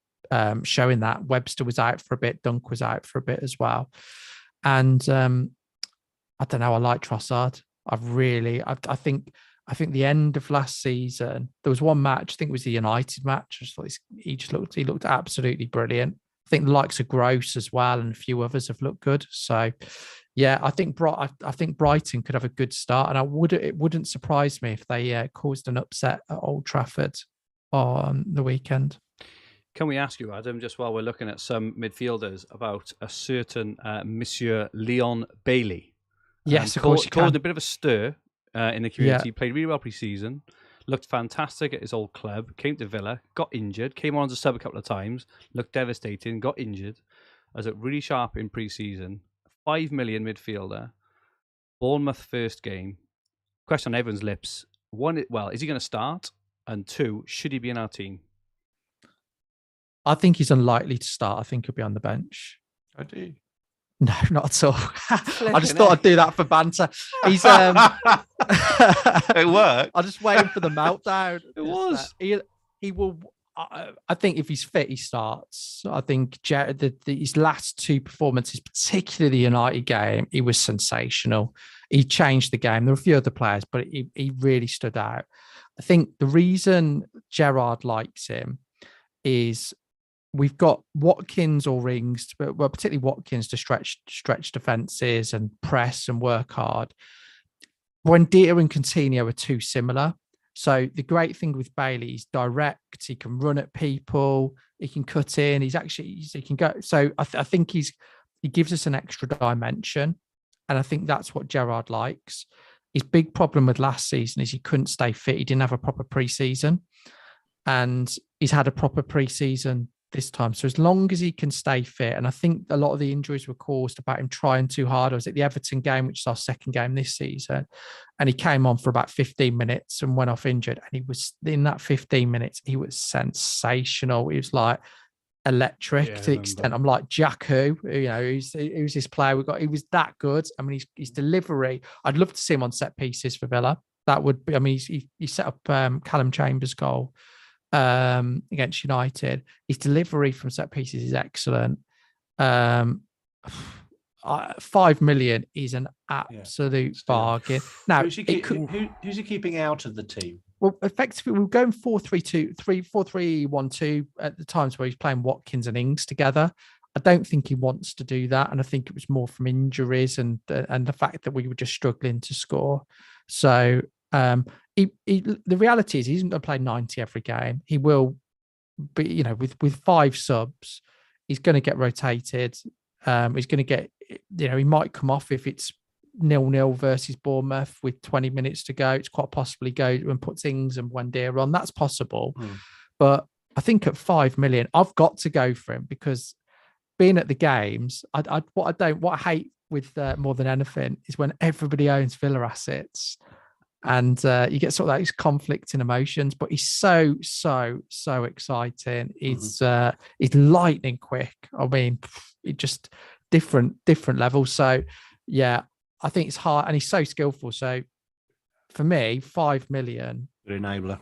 showing that Webster was out for a bit, Dunk was out for a bit as well. And I don't know, I like Trossard. I think the end of last season, there was one match, I think it was the United match. I just thought he looked absolutely brilliant. I think the likes of Gross as well and a few others have looked good. So, yeah, I think Brighton could have a good start, and it wouldn't surprise me if they caused an upset at Old Trafford on the weekend. Can we ask you, Adam, just while we're looking at some midfielders, about a certain Monsieur Leon Bailey? Yes, of course. Caused a bit of a stir in the community. Played really well pre-season. Looked fantastic at his old club. Came to Villa, got injured. Came on as a sub a couple of times. Looked devastating. Got injured. As looked really sharp in pre-season. 5 million midfielder. Bournemouth first game. Question on everyone's lips. One, well, is he going to start? And two, should he be in our team? I think he's unlikely to start. I think he'll be on the bench. I do. No, not at all. I just thought I'd do that for banter. He's it worked. I'm just waiting for the meltdown. It was. He will. I think if he's fit, he starts. I think his last two performances, particularly the United game, he was sensational. He changed the game. There were a few other players, but he really stood out. I think the reason Gerrard likes him is we've got Watkins or Rings, but particularly Watkins to stretch defences and press and work hard. Buendia and Coutinho are too similar. So the great thing with Bailey, he's direct. He can run at people. He can cut in. He can go. So I think he gives us an extra dimension, and I think that's what Gerrard likes. His big problem with last season is he couldn't stay fit. He didn't have a proper pre-season, and he's had a proper pre-season this time. So as long as he can stay fit, and I think a lot of the injuries were caused about him trying too hard. I was at the Everton game, which is our second game this season, and he came on for about 15 minutes and went off injured. And he was in that 15 minutes, he was sensational. He was like electric to the extent. I'm like, Jack, who's this player we got? He was that good. I mean, his delivery. I'd love to see him on set pieces for Villa. That would be. I mean, he set up Callum Chambers' goal against United. His delivery from set pieces is excellent. 5 million is an absolute bargain. Now, who's he keeping out of the team? Well, effectively, we were going 4-3-2, 4-3-1-2 at the times where he's playing Watkins and Ings together. I don't think he wants to do that, and I think it was more from injuries and the fact that we were just struggling to score. So the reality is he isn't going to play 90 every game. He will be, with 5 subs, he's going to get rotated. He's going to get, he might come off if it's 0-0 versus Bournemouth with 20 minutes to go. It's quite possibly go and put Ings and Buendia on. That's possible. But I think at 5 million, I've got to go for him because being at the games, what I hate with more than anything is when everybody owns Villa assets, and you get sort of those conflicting emotions. But he's so exciting. He's lightning quick. I mean, it just different levels. So yeah, I think it's hard, and he's so skillful. So for me, 5 million. Good enabler.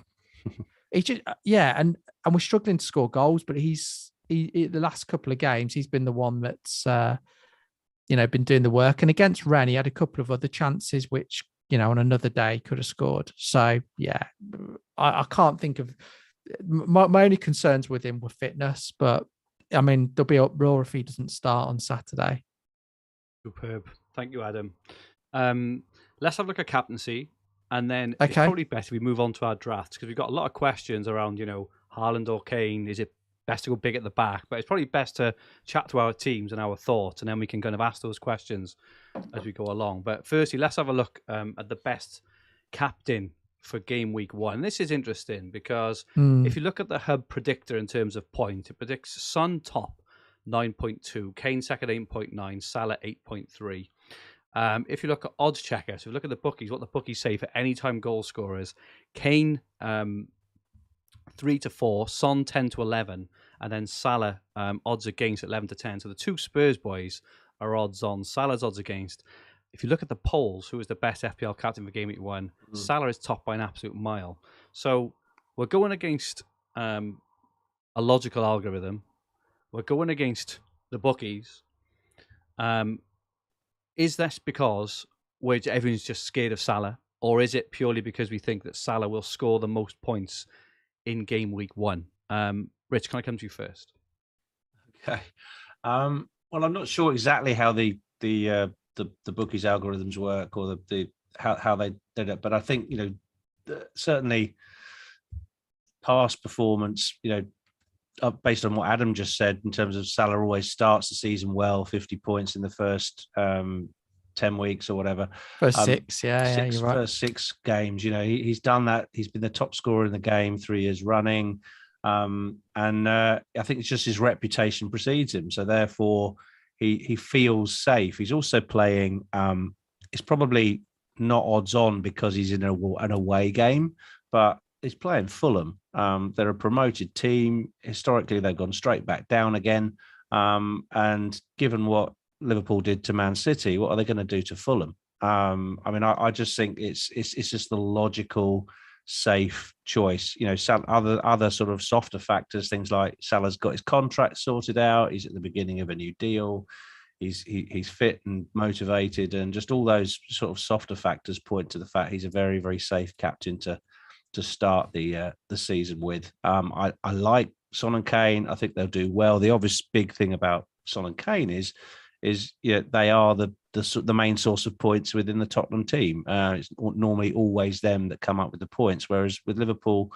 He's just and we're struggling to score goals, but he the last couple of games he's been the one that's been doing the work. And against Rennes, he had a couple of other chances which on another day could have scored. So yeah, I can't think of my only concerns with him were fitness, but I mean there'll be uproar if he doesn't start on Saturday. Superb. Thank you, Adam. Let's have a look at captaincy, and then it's probably best if we move on to our drafts, because we've got a lot of questions around, Haaland or Kane. Is it best to go big at the back? But it's probably best to chat to our teams and our thoughts, and then we can kind of ask those questions as we go along. But firstly, let's have a look at the best captain for game week 1. This is interesting because if you look at the hub predictor in terms of points, it predicts Son top 9.2, Kane second 8.9, Salah 8.3. If you look at odds checker, so if you look at the bookies, what the bookies say for anytime goal scorers, Kane 3 to 4, Son 10 to 11, and then Salah odds against 11 to 10. So the two Spurs boys are odds on. Salah's odds against. If you look at the polls, who is the best FPL captain for game week 1? Salah is top by an absolute mile. So we're going against a logical algorithm. We're going against the bookies. Is this because everyone's just scared of Salah, or is it purely because we think that Salah will score the most points in game week 1? Rich, can I come to you first? Okay. Well, I'm not sure exactly how the bookies algorithms work, or how they did it, but I think certainly past performance, based on what Adam just said in terms of Salah always starts the season well, 50 points in the first 10 weeks or whatever. First six, you're right. First 6 games, he's done that. He's been the top scorer in the game 3 years running. And I think it's just his reputation precedes him. So therefore he feels safe. He's also playing, it's probably not odds on because he's in an away game, but he's playing Fulham. They're a promoted team. Historically, they've gone straight back down again. And given what Liverpool did to Man City, what are they going to do to Fulham? I just think it's just the logical, safe choice. Other sort of softer factors, things like Salah's got his contract sorted out. He's at the beginning of a new deal. He's fit and motivated, and just all those sort of softer factors point to the fact he's a very, very safe captain to start the season with. I like Son and Kane. I think they'll do well. The obvious big thing about Son and Kane is they are the main source of points within the Tottenham team. It's normally always them that come up with the points, whereas with Liverpool,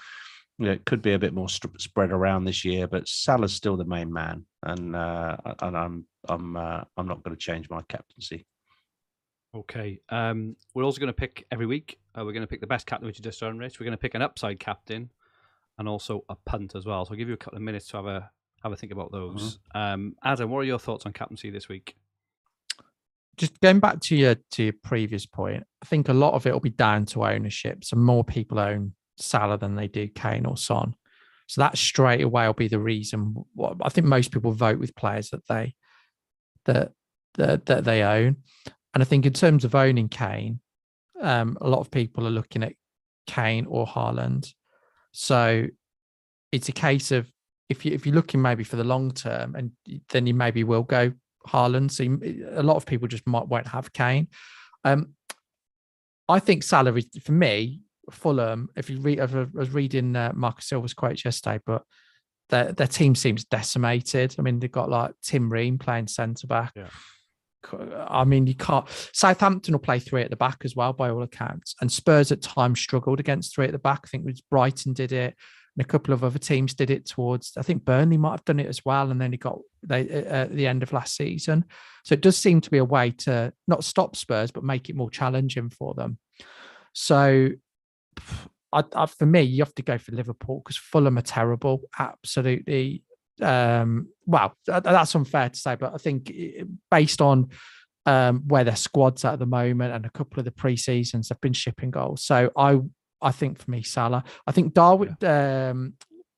it could be a bit more spread around this year. But Salah's still the main man, and I'm not going to change my captaincy. Okay. We're also going to pick every week. We're going to pick the best captain, which you just done, Rich. We're going to pick an over captain and also a punt as well. So I'll give you a couple of minutes to have a think about those. Adam, what are your thoughts on captaincy this week? Just going back to your previous point, I think a lot of it will be down to ownership. So more people own Salah than they do Kane or Son. So that straight away will be the reason. I think most people vote with players that they own. And I think in terms of owning Kane, a lot of people are looking at Kane or Haaland. So it's a case of if you're looking maybe for the long term, and then you maybe will go Haaland. So a lot of people just won't have Kane. I think Salah is, for me, Fulham. If you read, I was reading Marcus Silva's quotes yesterday, but their team seems decimated. I mean, they've got like Tim Ream playing centre back. Yeah. I mean, you can't. Southampton will play 3 at the back as well, by all accounts. And Spurs at times struggled against 3 at the back. I think it was Brighton did it, and a couple of other teams did it towards. I think Burnley might have done it as well, and then at the end of last season. So it does seem to be a way to not stop Spurs, but make it more challenging for them. So, for me, you have to go for Liverpool because Fulham are terrible, absolutely well, that's unfair to say, but I think based on where their squad's at the moment and a couple of the pre-seasons have been shipping goals. So I think for me, Salah. I think Darwin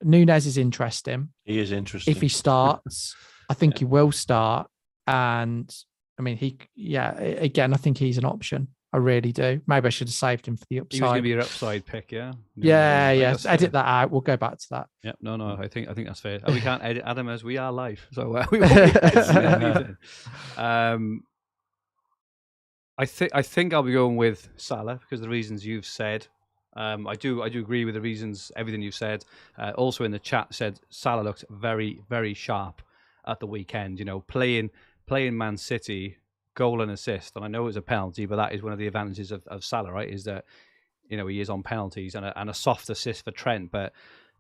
Nunes is interesting. He is interesting. If he starts, I think he will start. And I mean, again, I think he's an option. I really do. Maybe I should have saved him for the upside. He was going to be your upside pick, yeah? Yeah. Edit that out. We'll go back to that. Yeah, no. I think that's fair. We can't edit Adam as we are live, so we won't be editing. I think I'll be going with Salah because of the reasons you've said. I do agree with the reasons, everything you've said. Also in the chat said Salah looked very, very sharp at the weekend. You know, playing Man City, goal and assist, and I know it was a penalty, but that is one of the advantages of Salah, right? Is that, you know, he is on penalties and a soft assist for Trent, but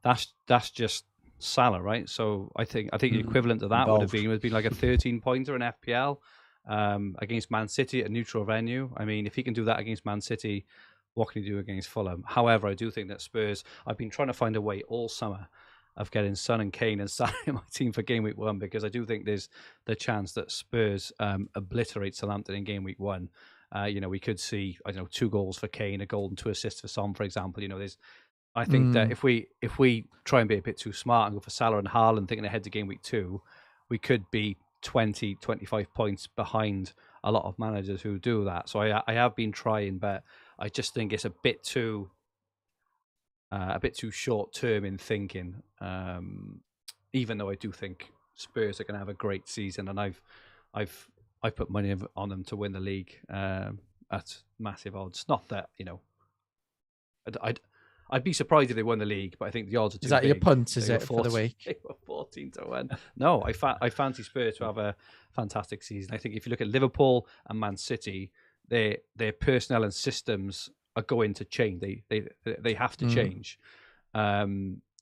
that's just Salah, right? So I think the equivalent to that would have been like a 13-pointer in FPL against Man City at a neutral venue. I mean, if he can do that against Man City, what can he do against Fulham? However, I do think that Spurs, I've been trying to find a way all summer of getting Son and Kane and Salah in my team for Game Week 1 because I do think there's the chance that Spurs obliterate Southampton in Game Week 1. You know, we could see, I don't know, 2 goals for Kane, a goal and 2 assists for Son, for example. You know, I think that if we try and be a bit too smart and go for Salah and Haaland thinking ahead to Game Week 2, we could be 20, 25 points behind a lot of managers who do that. So I have been trying, but I just think it's a bit too short term in thinking. Even though I do think Spurs are going to have a great season, and I've put money on them to win the league at massive odds. Not that, you know, I'd be surprised if they won the league, but I think the odds are too big. Is that your punt? Is it for the week? They were 14-1. No, I fancy Spurs to have a fantastic season. I think if you look at Liverpool and Man City, their personnel and systems are going to change. They have to change.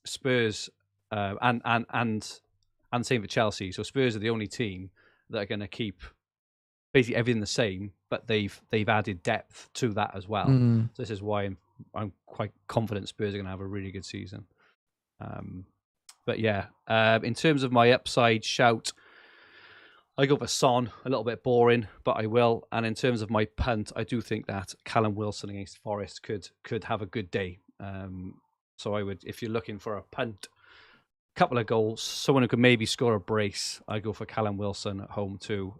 Spurs and same for Chelsea. So Spurs are the only team that are going to keep basically everything the same, but they've added depth to that as well. So this is why I'm quite confident Spurs are going to have a really good season. But yeah, in terms of my upside shout, I go for Son, a little bit boring, but I will. And in terms of my punt, I do think that Callum Wilson against Forest could have a good day. So I would, if you're looking for a punt, couple of goals, someone who could maybe score a brace, I go for Callum Wilson at home to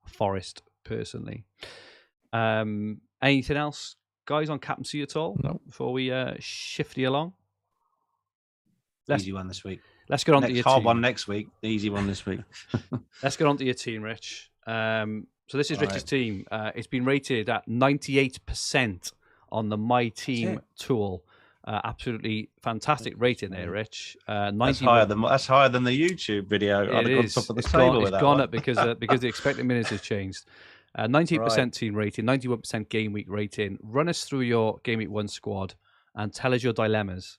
Forest personally. Anything else, guys, on captaincy at all? No. Before we shifty along? Easy one this week. Let's get on to your hard team. one next week. The easy one this week. Let's get on to your team, Rich. So this is Rich's team. It's been rated at 98% on the My Team tool. Absolutely fantastic rating there, Rich. That's higher than the YouTube video. It is. Top of the table it's gone up because the expected minutes has changed. 98% team rating, 91% game week rating. Run us through your Game Week 1 squad and tell us your dilemmas.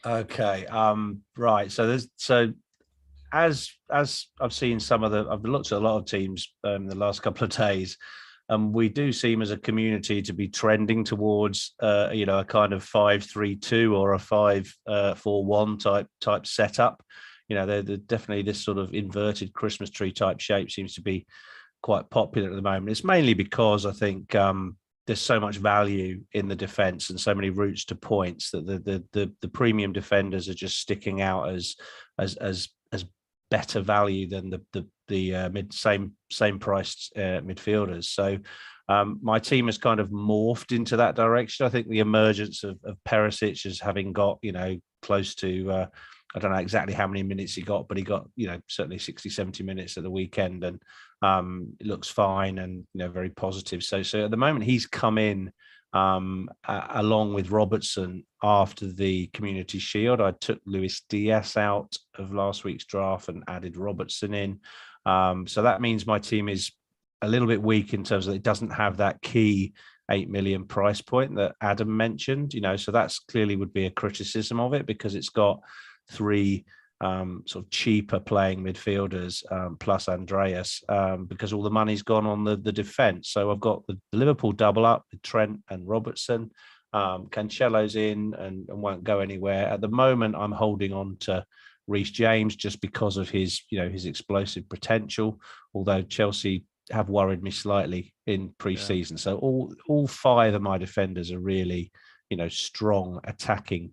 Okay. Right. So as I've seen I've looked at a lot of teams the last couple of days, and we do seem as a community to be trending towards a kind of 5-3-2 or a 5-4-1 type setup. You know, they're definitely this sort of inverted Christmas tree type shape seems to be quite popular at the moment. It's mainly because I think there's so much value in the defense and so many routes to points that the premium defenders are just sticking out as better value than the same priced midfielders. So my team has kind of morphed into that direction. I think the emergence of Perisic as having got, close to I don't know exactly how many minutes he got, but he got, certainly 60, 70 minutes at the weekend, and it looks fine and, very positive. So at the moment he's come in along with Robertson after the Community Shield. I took Luis Diaz out of last week's draft and added Robertson in. So that means my team is a little bit weak in terms of it doesn't have that key 8 million price point that Adam mentioned, so that's clearly would be a criticism of it because it's got 3 sort of cheaper playing midfielders plus Andreas because all the money's gone on the defence. So I've got the Liverpool double up with Trent and Robertson. Cancelo's in and won't go anywhere. At the moment, I'm holding on to Reece James just because of his explosive potential. Although Chelsea have worried me slightly in pre-season. Yeah. So all 5 of my defenders are really, strong attacking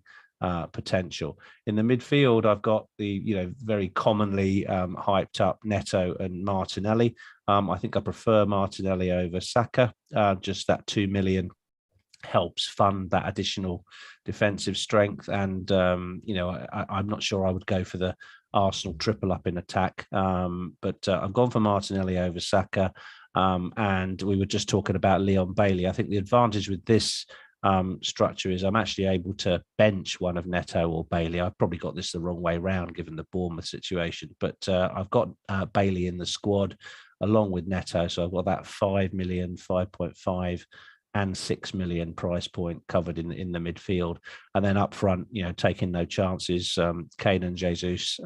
potential. In the midfield, I've got the very commonly hyped up Neto and Martinelli. I think I prefer Martinelli over Saka. Just that 2 million helps fund that additional defensive strength, and I'm not sure I would go for the Arsenal triple up in attack, but I've gone for Martinelli over Saka, and we were just talking about Leon Bailey. I think the advantage with this structure is I'm actually able to bench one of Neto or Bailey. I've probably got this the wrong way round given the Bournemouth situation, but I've got Bailey in the squad along with Neto, so I've got that 5 million, 5.5 and 6 million price point covered in the midfield. And then up front, taking no chances. Kane and Jesus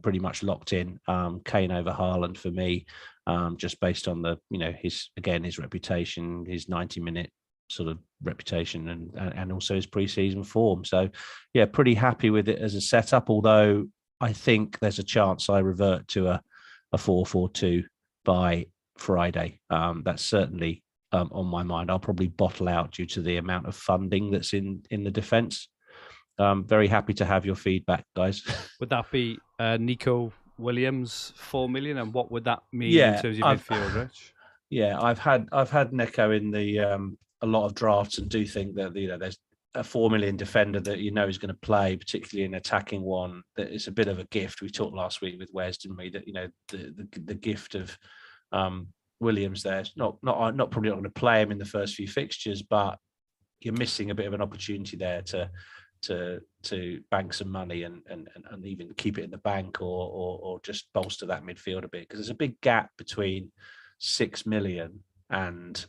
pretty much locked in. Kane over Haaland for me, just based on the, his reputation, his 90-minute sort of reputation and also his pre-season form. So yeah, pretty happy with it as a setup, although I think there's a chance I revert to a 4-4-2 by Friday. That's certainly on my mind. I'll probably bottle out due to the amount of funding that's in the defence. Very happy to have your feedback, guys. Would that be Nico Williams 4 million, and what would that mean in terms of midfield, Rich? Yeah, I've had Nico in the a lot of drafts, and do think that there's a 4 million defender that is going to play, particularly an attacking one. That it's a bit of a gift. We talked last week with Wes, didn't we? That the gift of Williams there. Not probably not going to play him in the first few fixtures, but you're missing a bit of an opportunity there to bank some money and even keep it in the bank or just bolster that midfield a bit, because there's a big gap between 6 million and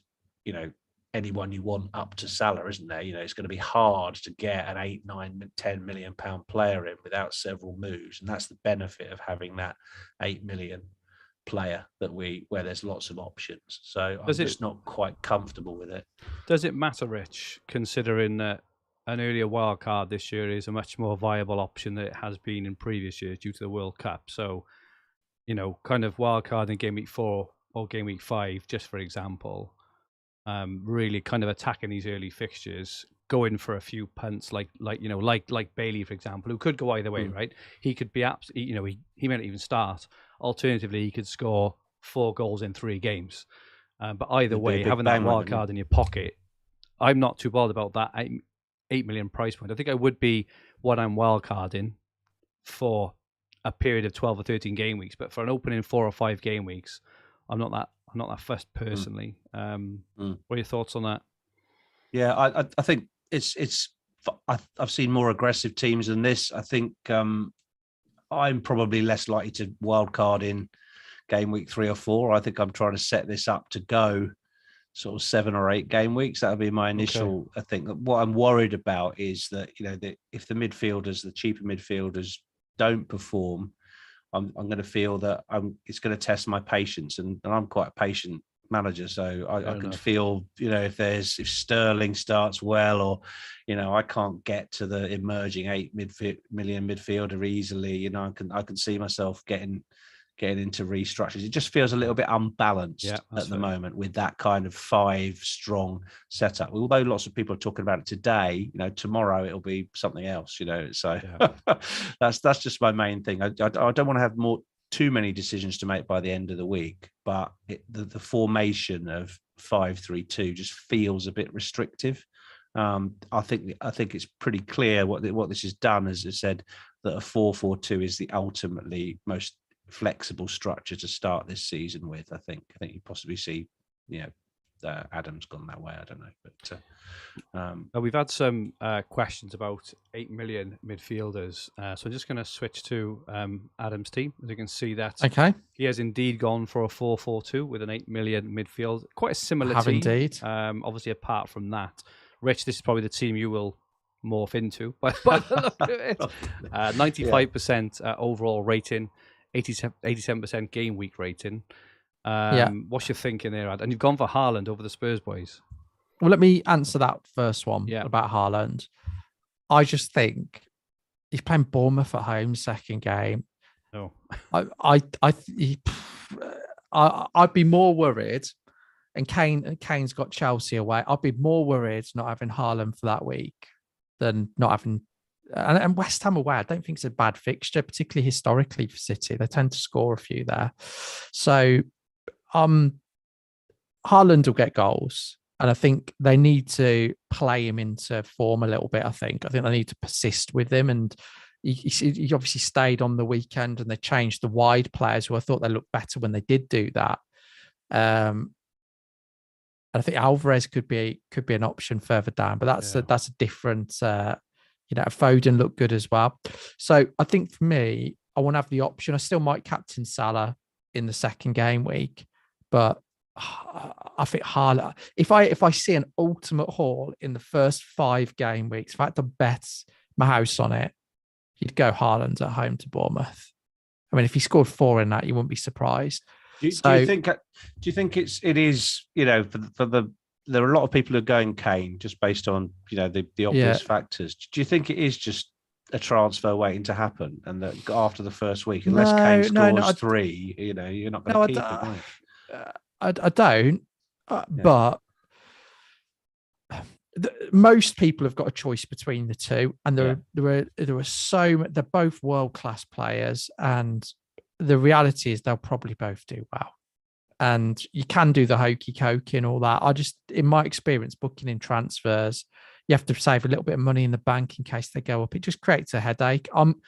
anyone you want up to Salah, isn't there? It's going to be hard to get an 8, 9, 10 million pound player in without several moves, and that's the benefit of having that 8 million player where there's lots of options. So I'm just not quite comfortable with it. Does it matter, Rich, considering that an earlier wild card this year is a much more viable option than it has been in previous years due to the World Cup? So, kind of wild card in Game Week 4 or Game Week 5, just for example, really kind of attacking these early fixtures, going for a few punts like Bailey, for example, who could go either way, right? He could be absolutely, he may not even start. Alternatively, he could score 4 goals in 3 games. But either way, having that wild card in your pocket, I'm not too bothered about that 8 million price point. I think I would be what I'm wild carding for a period of 12 or 13 game weeks, but for an opening 4 or 5 game weeks, I'm not that fussed personally. What are your thoughts on that? Yeah, I think I've seen more aggressive teams than this. I think I'm probably less likely to wild card in game week 3 or 4. I think I'm trying to set this up to go sort of 7 or 8 game weeks. That'll be my initial. Okay. I think what I'm worried about is that if the midfielders, the cheaper midfielders, don't perform, I'm going to feel that it's going to test my patience, and I'm quite a patient manager, so I can feel if Sterling starts well, or I can't get to the emerging 8 million midfielder easily. I can see myself getting into restructures. It just feels a little bit unbalanced at the moment with that kind of 5 strong setup. Although lots of people are talking about it today, tomorrow it'll be something else. So that's just my main thing. I don't want to have too many decisions to make by the end of the week, but the formation of 5-3-2 just feels a bit restrictive. I think it's pretty clear what this has done, as I said, that a 4-4-2 is the ultimately most flexible structure to start this season with. I think you possibly see, Adam's gone that way. I don't know, but we've had some questions about 8 million midfielders. So I'm just going to switch to Adam's team. As you can see that he has indeed gone for a 4-4-2 with an 8 million midfield. Quite a similar team. Indeed. Obviously, apart from that, Rich, this is probably the team you will morph into. But look at it. 95% overall rating. 87% game week rating. What's your thinking there, Ad? And you've gone for Haaland over the Spurs boys. Well, let me answer that first one about Haaland. I just think he's playing Bournemouth at home second game. No. I'd be more worried. And Kane's got Chelsea away. I'd be more worried not having Haaland for that week than not having. And West Ham away, I don't think it's a bad fixture, particularly historically for City. They tend to score a few there. So Haaland will get goals. And I think they need to play him into form a little bit, I think they need to persist with him. And he obviously stayed on the weekend and they changed the wide players who I thought they looked better when they did do that. I think Alvarez could be an option further down, but that's a different. Foden looked good as well. So I think for me, I want to have the option. I still might captain Salah in the second game week, but I think Haaland. If I see an ultimate haul in the first 5 game weeks, if I had to bet my house on it, you'd go Haaland at home to Bournemouth. I mean, if he scored 4 in that, you wouldn't be surprised. Do you think it is there are a lot of people who are going Kane just based on the obvious factors. Do you think it is just a transfer waiting to happen and that after the first week, unless Kane scores 3, you're not going to keep him? I don't, but most people have got a choice between the two, and there are they're both world-class players, and the reality is they'll probably both do well. And you can do the hokey cokey and all that. In my experience, booking in transfers, you have to save a little bit of money in the bank in case they go up. It just creates a headache. I'm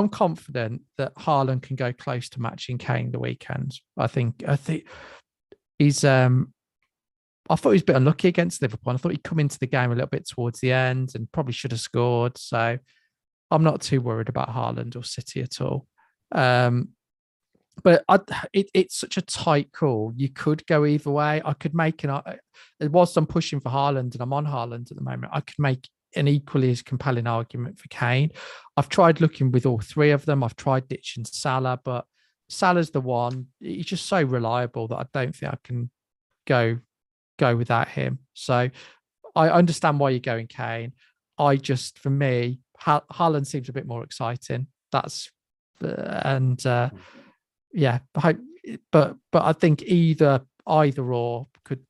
confident that Haaland can go close to matching Kane the weekend. I think he's I thought he was a bit unlucky against Liverpool. I thought he'd come into the game a little bit towards the end and probably should have scored. So I'm not too worried about Haaland or City at all. But it's such a tight call. You could go either way. I could make whilst I'm pushing for Haaland and I'm on Haaland at the moment, I could make an equally as compelling argument for Kane. I've tried looking with all 3 of them. I've tried ditching Salah, but Salah's the one. He's just so reliable that I don't think I can go without him. So I understand why you're going Kane. For me, Haaland seems a bit more exciting. But I think either or could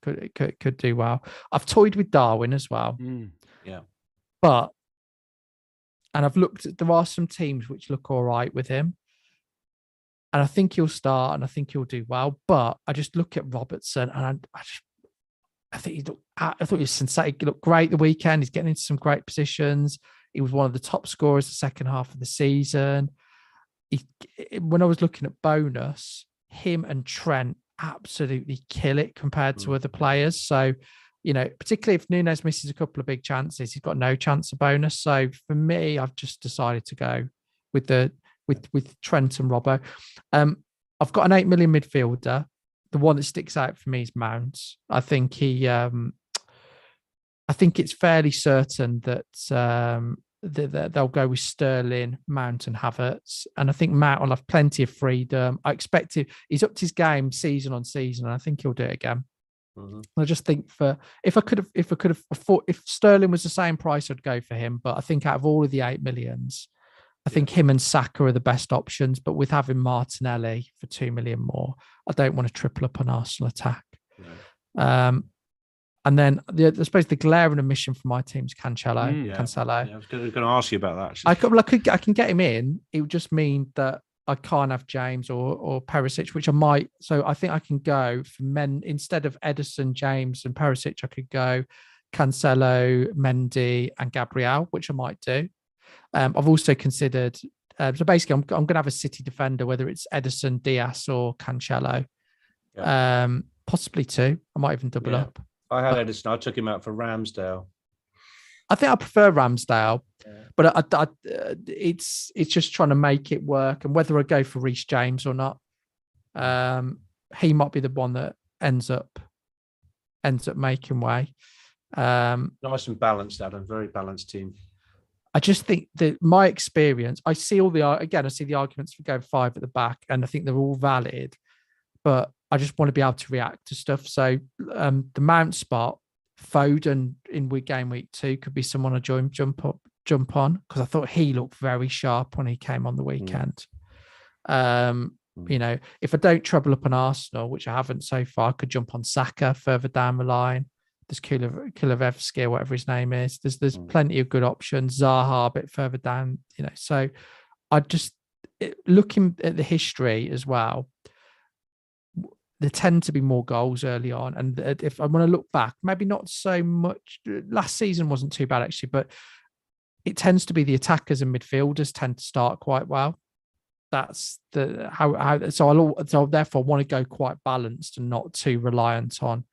do well. I've toyed with Darwin as well. And I've looked at, there are some teams which look all right with him, and I think he'll start and I think he'll do well. But I just look at Robertson and I think I thought he was sensational. He looked great the weekend. He's getting into some great positions. He was one of the top scorers the second half of the season. When I was looking at bonus, him and Trent absolutely kill it compared to other players. So, particularly if Nunes misses a couple of big chances, he's got no chance of bonus. So for me, I've just decided to go with Trent and Robbo. I've got an 8 million midfielder. The one that sticks out for me is Mount. I think it's fairly certain that they'll go with Sterling, Mount, and Havertz, and I think Mount will have plenty of freedom. I expect he's upped his game season on season, and I think he'll do it again. I just think if Sterling was the same price, I'd go for him. But I think out of all of the 8 millions, I think him and Saka are the best options. But with having Martinelli for 2 million more, I don't want to triple up on Arsenal attack. And then I suppose the glaring omission for my team is Cancelo. Cancelo. I was going to ask you about that. Actually. I can get him in. It would just mean that I can't have James or Perisic, which I might. So I think I can go for men instead of Edison, James, and Perisic. I could go Cancelo, Mendy, and Gabriel, which I might do. I've also considered. So basically, I'm going to have a City defender, whether it's Edison, Diaz, or Cancelo. Possibly 2. I might even double up. I had Edison. I took him out for Ramsdale. I think I prefer Ramsdale, but it's just trying to make it work, and whether I go for Reece James or not, he might be the one that ends up making way. Nice and balanced, Adam. Very balanced team. I just think that my experience, I see the arguments for going 5 at the back, and I think they're all valid, but I just want to be able to react to stuff. So the Mount spot, Foden in game week 2 could be someone I jump jump on because I thought he looked very sharp when he came on the weekend. You know, if I don't treble up on Arsenal, which I haven't so far, I could jump on Saka further down the line. There's Kulusevski or whatever his name is. There's plenty of good options. Zaha a bit further down, you know. So I just looking at the history as well. There tend to be more goals early on, and if I want to look back, maybe not so much. Last season wasn't too bad actually, but it tends to be the attackers and midfielders tend to start quite well. That's the how. So therefore want to go quite balanced and not too reliant on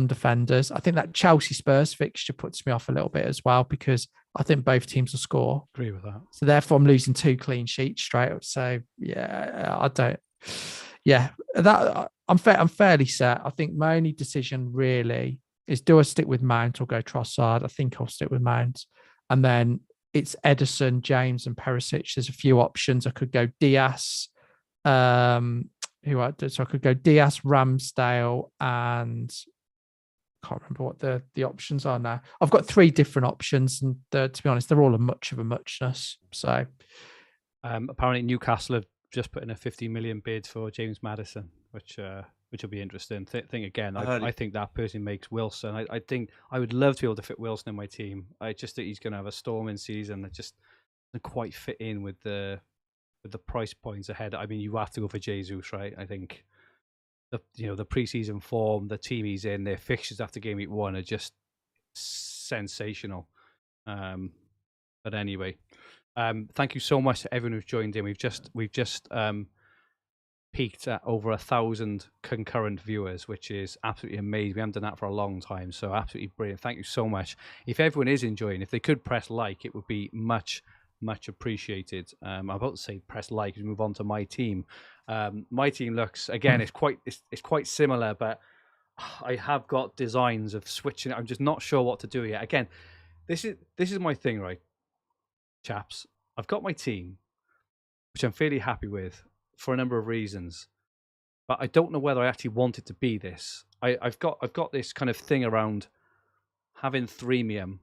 defenders. I think that Chelsea Spurs fixture puts me off a little bit as well because I think both teams will score. Agree with that. So therefore, I'm losing 2 clean sheets straight up. So yeah, I don't. Yeah, that I'm fairly set. I think my only decision really is: do I stick with Mount or go Trossard? I think I'll stick with Mount, and then it's Edison, James, and Perisic. There's a few options. I could go Diaz. So I could go Diaz, Ramsdale, and can't remember what the options are now. I've got 3 different options, and to be honest, they're all a much of a muchness. So apparently Newcastle have just put in a 50 million bid for James Maddison, which will be interesting. Think again. I think that person makes Wilson. I think I would love to be able to fit Wilson in my team. I just think he's going to have a storming season that just doesn't quite fit in with the price points ahead. I mean, you have to go for Jesus, right? I think the preseason form, the team he's in, their fixtures after game week 1 are just sensational. But anyway, thank you so much to everyone who's joined in. We've just peaked at over 1,000 concurrent viewers, which is absolutely amazing. We haven't done that for a long time, so absolutely brilliant. Thank you so much. If everyone is enjoying, if they could press like, it would be much appreciated. I'm about to say press like as we move on to my team. My team looks again, it's quite similar, but I have got designs of switching it. I'm just not sure what to do yet. Again, this is my thing, right, chaps? I've got my team, which I'm fairly happy with for a number of reasons, but I don't know whether I actually want it to be this. I've got this kind of thing around having threemium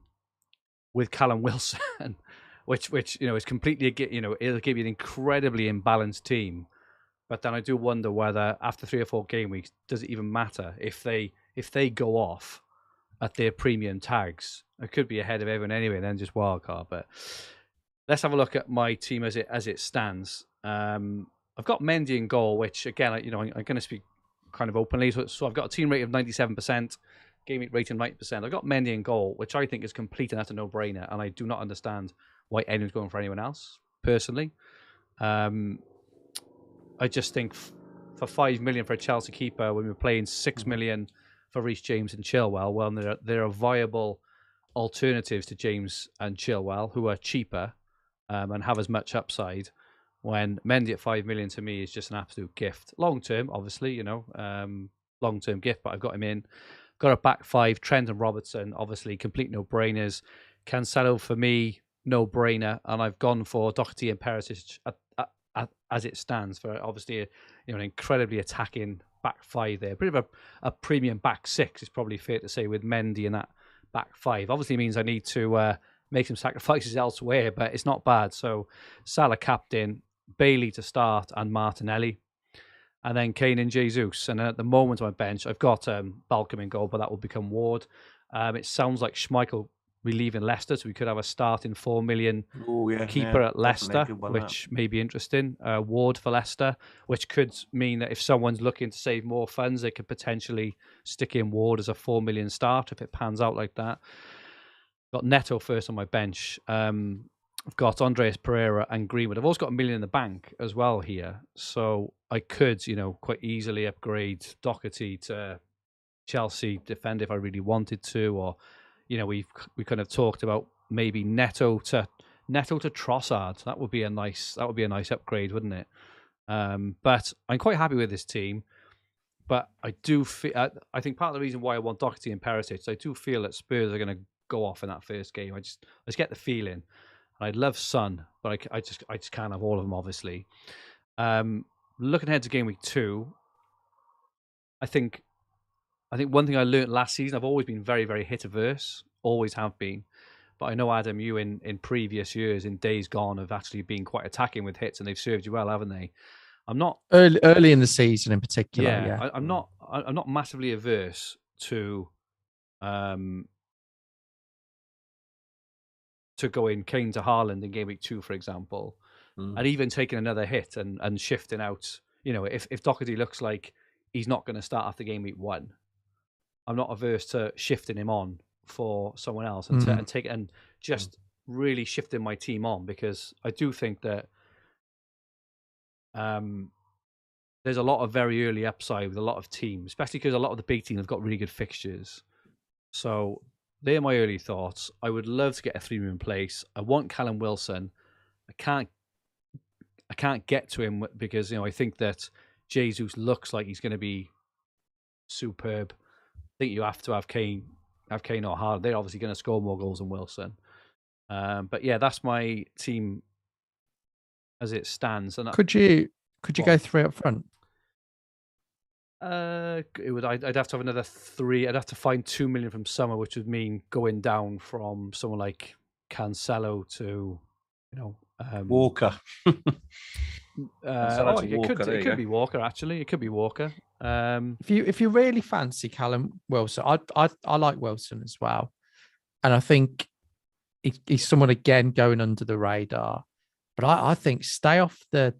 with Callum Wilson, which is completely it'll give you an incredibly imbalanced team. But then I do wonder whether after 3 or 4 game weeks, does it even matter if they go off at their premium tags? I could be ahead of everyone anyway, and then just wildcard. But let's have a look at my team as it stands. I've got Mendy in goal, which again, I'm going to speak kind of openly. So I've got a team rate of 97%, game week rating 90%. I've got Mendy in goal, which I think is complete and that's a no-brainer, and I do not understand why anyone's going for anyone else personally. I just think for 5 million for a Chelsea keeper when we're playing 6 million for Reece James and Chilwell, well, there are viable alternatives to James and Chilwell who are cheaper and have as much upside. When Mendy at 5 million to me is just an absolute gift. Long term, obviously, long term gift, but I've got him in. Got a back 5, Trent and Robertson, obviously complete no brainers. Cancelo for me, no brainer, and I've gone for Doherty and Perisic as it stands for obviously an incredibly attacking back 5 there. A bit of a premium back 6 is probably fair to say with Mendy and that back 5. Obviously means I need to make some sacrifices elsewhere, but it's not bad. So Salah captain, Bailey to start, and Martinelli, and then Kane and Jesus. And at the moment on my bench, I've got Balcom in goal, but that will become Ward. It sounds like Schmeichel will be leaving Leicester, so we could have a starting 4 million keeper at Leicester, which may be interesting. Ward for Leicester, which could mean that if someone's looking to save more funds, they could potentially stick in Ward as a 4 million start if it pans out like that. Got Neto first on my bench. I've got Andreas Pereira and Greenwood. I've also got 1 million in the bank as well here. So I could, quite easily upgrade Doherty to Chelsea defender if I really wanted to, or, we kind of talked about maybe Neto to Trossard. That would be a nice upgrade, wouldn't it? But I'm quite happy with this team. But I do feel, I think part of the reason why I want Doherty and Perisic, I do feel that Spurs are going to go off in that first game. I just get the feeling. I'd love Son, but I just can't have all of them, obviously. Looking ahead to game week 2, I think one thing I learned last season, I've always been very, very hit averse, always have been. But I know, Adam, you in previous years, in days gone, have actually been quite attacking with hits, and they've served you well, haven't they? I'm not early in the season, in particular. Yeah. I'm not massively averse to going Kane to Haaland in game week 2, for example, and even taking another hit and shifting out. You know, if Doherty looks like he's not going to start after game week 1, I'm not averse to shifting him on for someone else and just really shifting my team on, because I do think that there's a lot of very early upside with a lot of teams, especially because a lot of the big teams have got really good fixtures. So they're my early thoughts. I would love to get a 3-room in place. I want Callum Wilson. I can't get to him because, you know, I think that Jesus looks like he's going to be superb. I think you have to have Kane or Haaland. They're obviously going to score more goals than Wilson. But yeah, that's my team as it stands. And could you go 3 up front? I'd have to have another 3. I'd have to find 2 million from summer, which would mean going down from someone like Cancelo to, you know, Walker. It could be Walker. Actually, it could be Walker. If you really fancy Callum Wilson, I like Wilson as well, and I think he's someone again going under the radar. But I think stay off the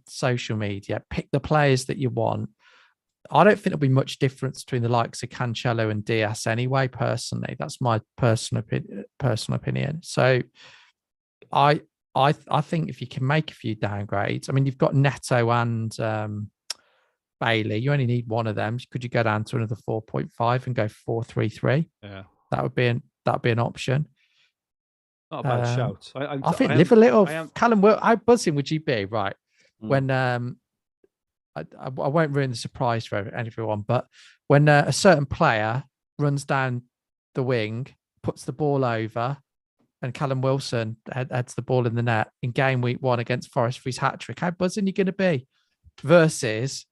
social media, pick the players that you want. I don't think there'll be much difference between the likes of Cancelo and Diaz anyway. Personally, that's my personal opinion. So, I think if you can make a few downgrades, I mean, you've got Neto and Bailey. You only need one of them. Could you go down to another 4.5 and go 4-3-3? Yeah, that would be an option. Not a bad shout. I think live a little. Callum, how buzzing would you be, right? When I won't ruin the surprise for everyone, but when a certain player runs down the wing, puts the ball over, and Callum Wilson heads the ball in the net in game week 1 against Forest for his hat trick, how buzzing are you going to be? Versus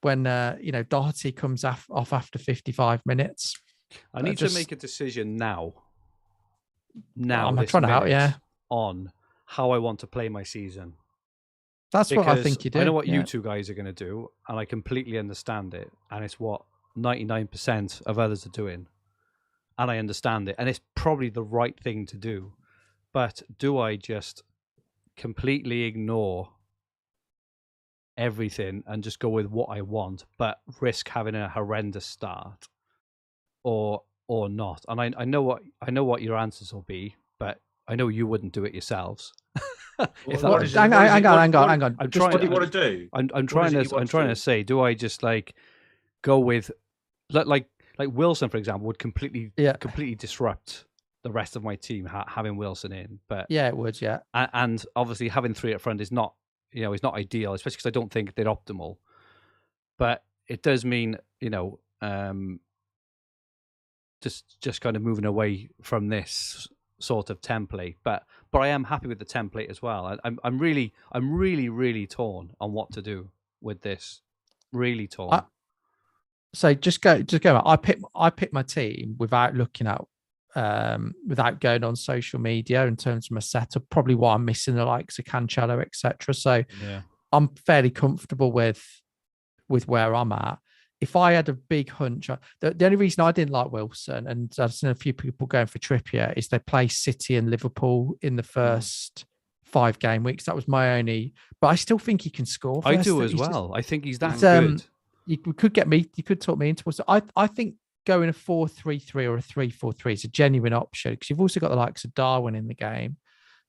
when Doherty comes off after 55 minutes. I need to make a decision now. I'm trying to help you on how I want to play my season. That's what I think you do. I know what you two guys are going to do, and I completely understand it. And it's what 99% of others are doing. And I understand it. And it's probably the right thing to do. But do I just completely ignore everything and just go with what I want, but risk having a horrendous start? Or not? And I know what your answers will be, but I know you wouldn't do it yourselves. Hang on. What do you want to do? I'm trying to say, do I just like go with like Wilson, for example, would completely disrupt the rest of my team having Wilson in, but yeah, it would, yeah. And obviously having 3 up front is not, is not ideal, especially because I don't think they're optimal. But it does mean, just kind of moving away from this sort of template, but I am happy with the template as well. I'm really torn on what to do with this. Really torn. So just go. I pick my team without looking at, without going on social media in terms of my setup. Probably what I'm missing, the likes of Cancelo, etc. So yeah, I'm fairly comfortable with where I'm at. If I had a big hunch, the only reason I didn't like Wilson, and I've seen a few people going for Trippier, is they play City and Liverpool in the first 5 game weeks. That was my only, but I still think he can score. I do as well. I think he's that good. You could talk me into it. So I think going a 4-3-3 or a 3-4-3 is a genuine option, because you've also got the likes of Darwin in the game.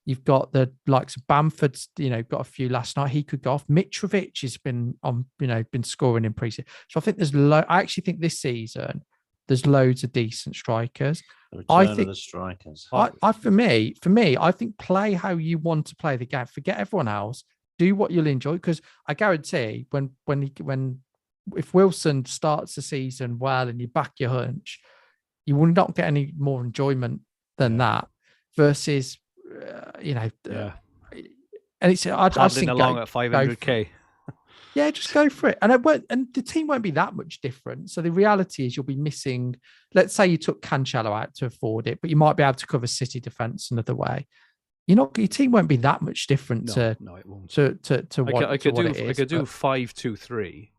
You've got the likes of Bamford's, got a few last night. He could go off. Mitrovic has been been scoring in pre-season. So I think I actually think this season there's loads of decent strikers. I think the strikers. For me, I think play how you want to play the game. Forget everyone else. Do what you'll enjoy, because I guarantee if Wilson starts the season well and you back your hunch, you will not get any more enjoyment than that. Versus. And it's I just think along at 500k. Yeah, just go for it. And it won't, and the team won't be that much different. So the reality is you'll be missing, let's say you took Cancelo out to afford it, but you might be able to cover City defence another way. Your team won't be that much different No, it won't. to what I could it is. I could do 5-2-3.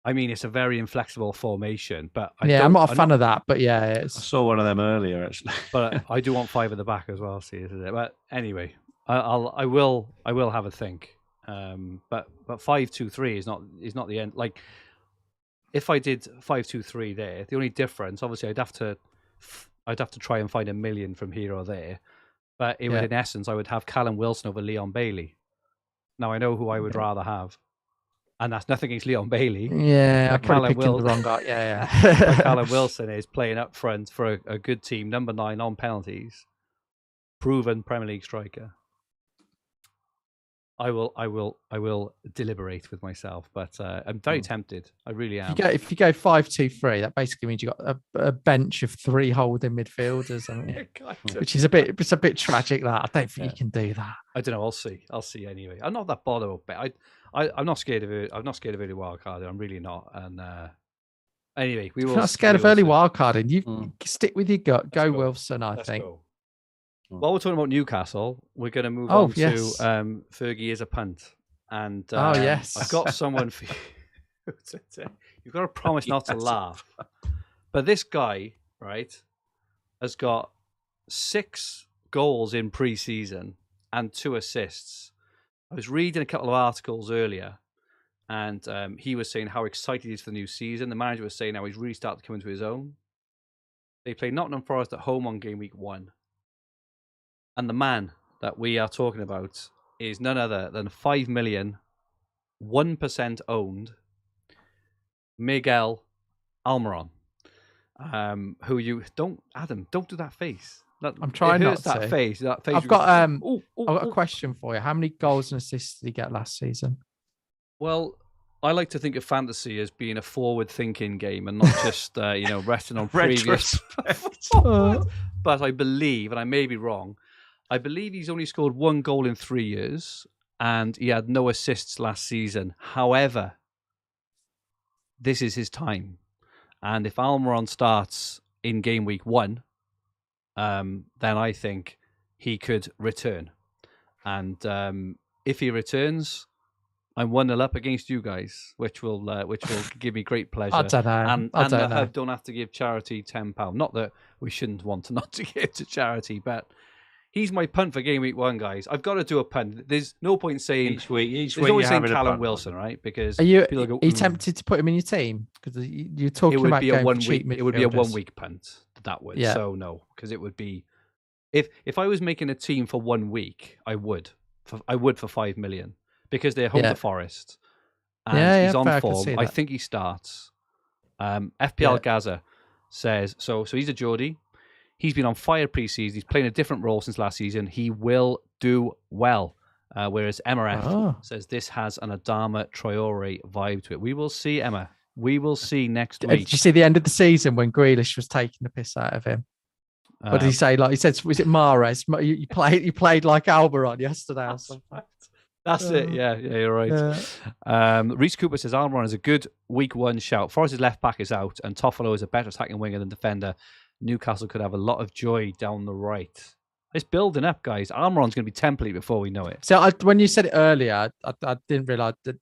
I mean, it's a very inflexible formation, but I'm not a fan of that. But yeah, I saw one of them earlier actually. But I do want 5 at the back as well. See, isn't it? But anyway, I will have a think. But 5-2-3 is not the end. Like, if I did 5-2-3 there, the only difference, obviously, I'd have to try and find a million from here or there. But it would, in essence, I would have Callum Wilson over Leon Bailey. Now I know who I would rather have, and that's nothing against Leon Bailey. Yeah, I probably picked the wrong guy. Yeah. Callum Wilson is playing up front for a good team, number 9 on penalties, proven Premier League striker. I will deliberate with myself, but I'm very tempted. I really am. If you go 5-2-3, that basically means you got a bench of 3 holding midfielders, which is a bit tragic. That I don't think you can do that. I don't know. I'll see anyway. I'm not that bothered about it. I'm not scared of it. I'm not scared of early wildcard. I'm really not. And anyway, we will. If you're not scared of early wildcarding, you stick with your gut. Go Wilson, I think. Go. While we're talking about Newcastle, we're going to move on to Fergie is a punt. And yes. I've got someone for you. You've got to promise not to laugh. But this guy, right, has got 6 goals in pre-season and 2 assists. I was reading a couple of articles earlier, and he was saying how excited he is for the new season. The manager was saying how he's really started to come into his own. They play Nottingham Forest at home on game week 1. And the man that we are talking about is none other than 5 million, 1% owned, Miguel Almiron. Who you don't, Adam, don't do that face. I'm trying not to. That face. I've got I've got a question for you. How many goals and assists did he get last season? Well, I like to think of fantasy as being a forward-thinking game and not just resting on previous. But I believe, and I may be wrong, I believe he's only scored 1 goal in 3 years, and he had no assists last season. However, this is his time. And if Almiron starts in game week 1, then I think he could return. And if he returns, I'm 1-0 up against you guys, which will give me great pleasure. I don't know. And the Hub don't have to give charity £10. Not that we shouldn't want to not to give to charity, but he's my punt for game week 1, guys. I've got to do a punt. There's no point saying each week. There's always saying Callum Wilson, right? Because are you tempted to put him in your team? Because you're talking about going for cheap midfielders. It would be a 1 week punt. That would. Yeah. So no, because it would be if I was making a team for 1 week, I would for 5 million because they're home to Forest and he's on form. I think he starts. FPL Gaza says so. So he's a Geordie. He's been on fire pre-season. He's playing a different role since last season. He will do well. Whereas Emma F says this has an Adama Traore vibe to it. We will see, Emma. We will see next week. Did you see the end of the season when Grealish was taking the piss out of him? What did he say? Like he said, was it Mahrez? You played like Almiron yesterday or something. That's it. Yeah, you're right. Reese Cooper says Almiron is a good week 1 shout. Forest's left back is out, and Toffolo is a better attacking winger than defender. Newcastle could have a lot of joy down the right. It's building up, guys. Almiron's going to be template before we know it. So when you said it earlier, I didn't realise that.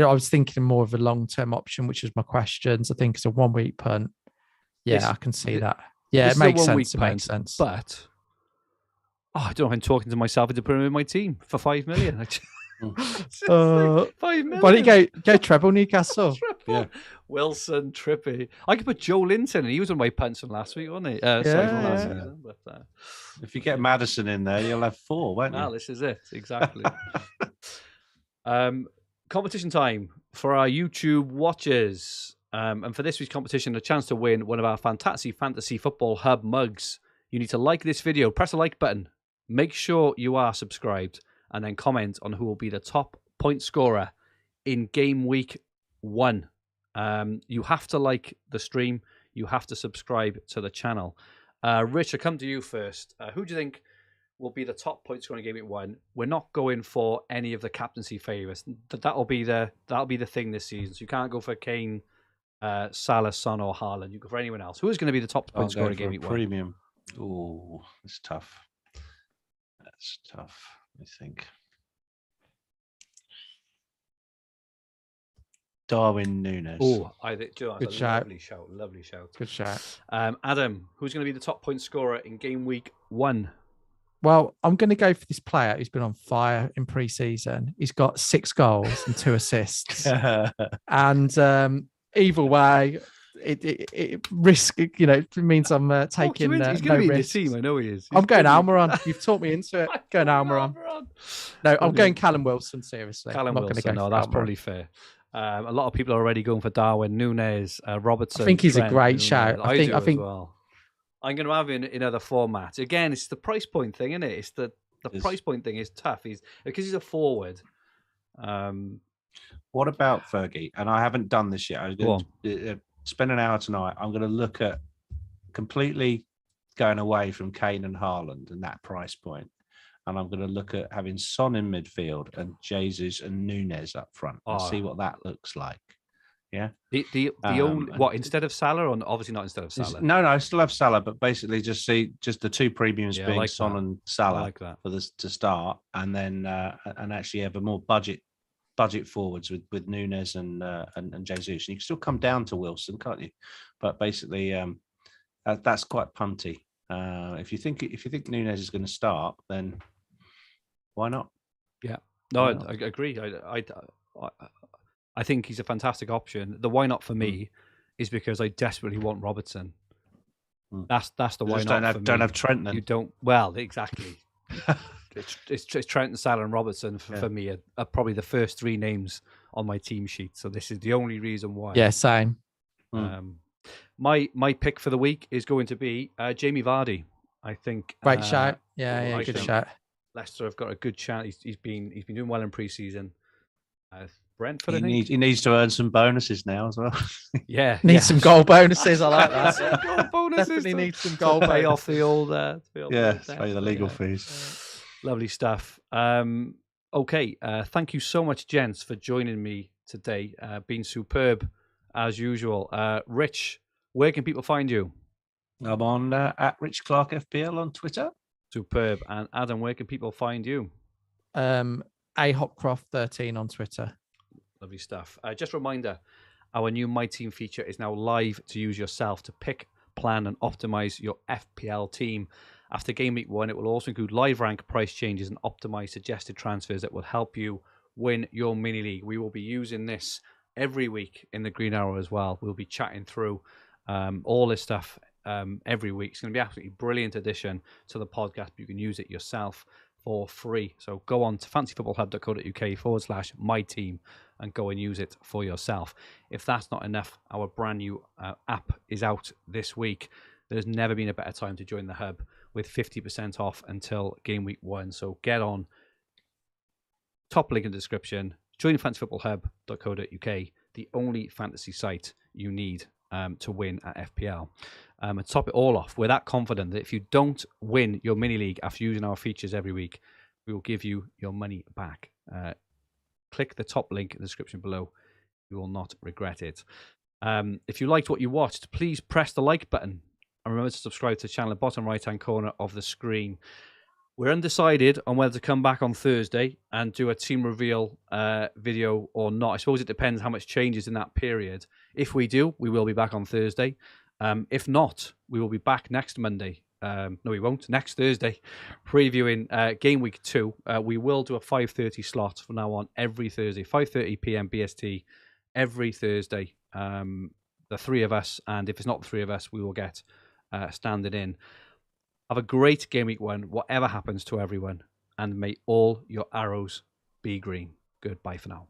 I was thinking more of a long-term option, which was my questions. I think it's a 1 week punt. Yeah, I can see that. Yeah, it makes sense. It makes sense. But I don't know. I'm talking to myself into putting him in my team for 5 million. 5 million. Why don't you go treble Newcastle? Yeah. Wilson, Trippy. I could put Joe Linton, and he was on my punts from last week, wasn't he? Sorry, from last season. But, if you get Maddison in there, you'll have 4, won't you? This is it. Exactly. Competition time for our YouTube watchers. And for this week's competition, a chance to win one of our Fantasy Football Hub mugs. You need to like this video, press the like button, make sure you are subscribed, and then comment on who will be the top point scorer in game week 1. You have to like the stream. You have to subscribe to the channel. Rich, I come to you first. Who do you think will be the top point scorer in Game Week 1. We're not going for any of the captaincy favourites. That'll be the thing this season. So you can't go for Kane, Salah, Son, or Haaland. You go for anyone else. Who is going to be the top point scorer in Game Week 1? Premium. Oh, it's tough. That's tough. I think Darwin Núñez. Oh, good shout. Lovely shout. Good shout. Adam, who's going to be the top point scorer in Game Week 1? Well, I'm going to go for this player who's been on fire in pre-season. He's got 6 goals and 2 assists. And either way, it risk, it means I'm taking he's going to be risks. in the team. I know he is. I'm going Almiron. You've taught me into it. Going Almiron. No, I'm going Callum Wilson, seriously. Callum Wilson. No, that's probably fair. A lot of people are already going for Darwin Núñez, Robertson. I think he's Trent, a great Núñez. shout. I think as well. I'm going to have him in other formats. Again, it's the price point thing, isn't it? It's the price point thing is tough. Because he's a forward. What about Fergie? And I haven't done this yet. I was going to spend an hour tonight. I'm going to look at completely going away from Kane and Haaland and that price point. And I'm going to look at having Son in midfield and Jesus and Núñez up front and see what that looks like. Yeah. The only instead of Salah, or obviously not instead of Salah? No, I still have Salah, but basically just the 2 premiums being like Son that. and Salah like that. for this to start, and then and actually have a more budget forwards with Núñez and Jesus. And you can still come down to Wilson, can't you? But basically, that's quite punty. If you think Núñez is going to start, then why not? Yeah, no, I agree. I think he's a fantastic option. The why not for me is because I desperately want Robertson. That's the why not. Don't have Trent then. You don't. Well, exactly. it's Trent and Salah and Robertson for me are probably the first 3 names on my team sheet. So this is the only reason why. Yeah, same. My pick for the week is going to be Jamie Vardy. I think great shout. Yeah, good shout. Leicester have got a good chance. He's been doing well in pre-season. Brentford, he needs to earn some bonuses now as well. Yeah, needs some goal bonuses. I like that. Some goal bonuses. Definitely needs some goal pay off the old. Pay the legal fees. Lovely stuff. Okay, thank you so much, gents, for joining me today. Been superb as usual. Rich, where can people find you? I'm on at Rich Clarke FPL on Twitter. Superb. And Adam, where can people find you? A Hopcroft 13 on Twitter. Lovely stuff. Just a reminder, our new My Team feature is now live to use yourself to pick, plan and optimize your FPL team. After Game Week 1, it will also include live rank price changes and optimized suggested transfers that will help you win your mini league. We will be using this every week in the Green Arrow as well. We'll be chatting through all this stuff every week. It's going to be an absolutely brilliant addition to the podcast. You can use it yourself for free. So go on to fantasyfootballhub.co.uk/my team and go and use it for yourself. If that's not enough, our brand new app is out this week. There's never been a better time to join the hub with 50% off until Game Week 1. So get on. Top link in the description. Join fantasyfootballhub.co.uk, the only fantasy site you need to win at FPL. And top it all off, we're that confident that if you don't win your mini league after using our features every week, we will give you your money back. Click the top link in the description below. You will not regret it. If you liked what you watched, please press the like button and remember to subscribe to the channel at the bottom right hand corner of the screen. We're undecided on whether to come back on Thursday and do a team reveal video or not. I suppose it depends how much changes in that period. If we do, we will be back on Thursday. If not, we will be back next Monday. No, we won't. Next Thursday, previewing Game Week 2. We will do a 5:30 slot from now on every Thursday, 5:30 p.m. BST every Thursday. The 3 of us, and if it's not the 3 of us, we will get standing in. Have a great Game Week 1, whatever happens to everyone, and may all your arrows be green. Goodbye for now.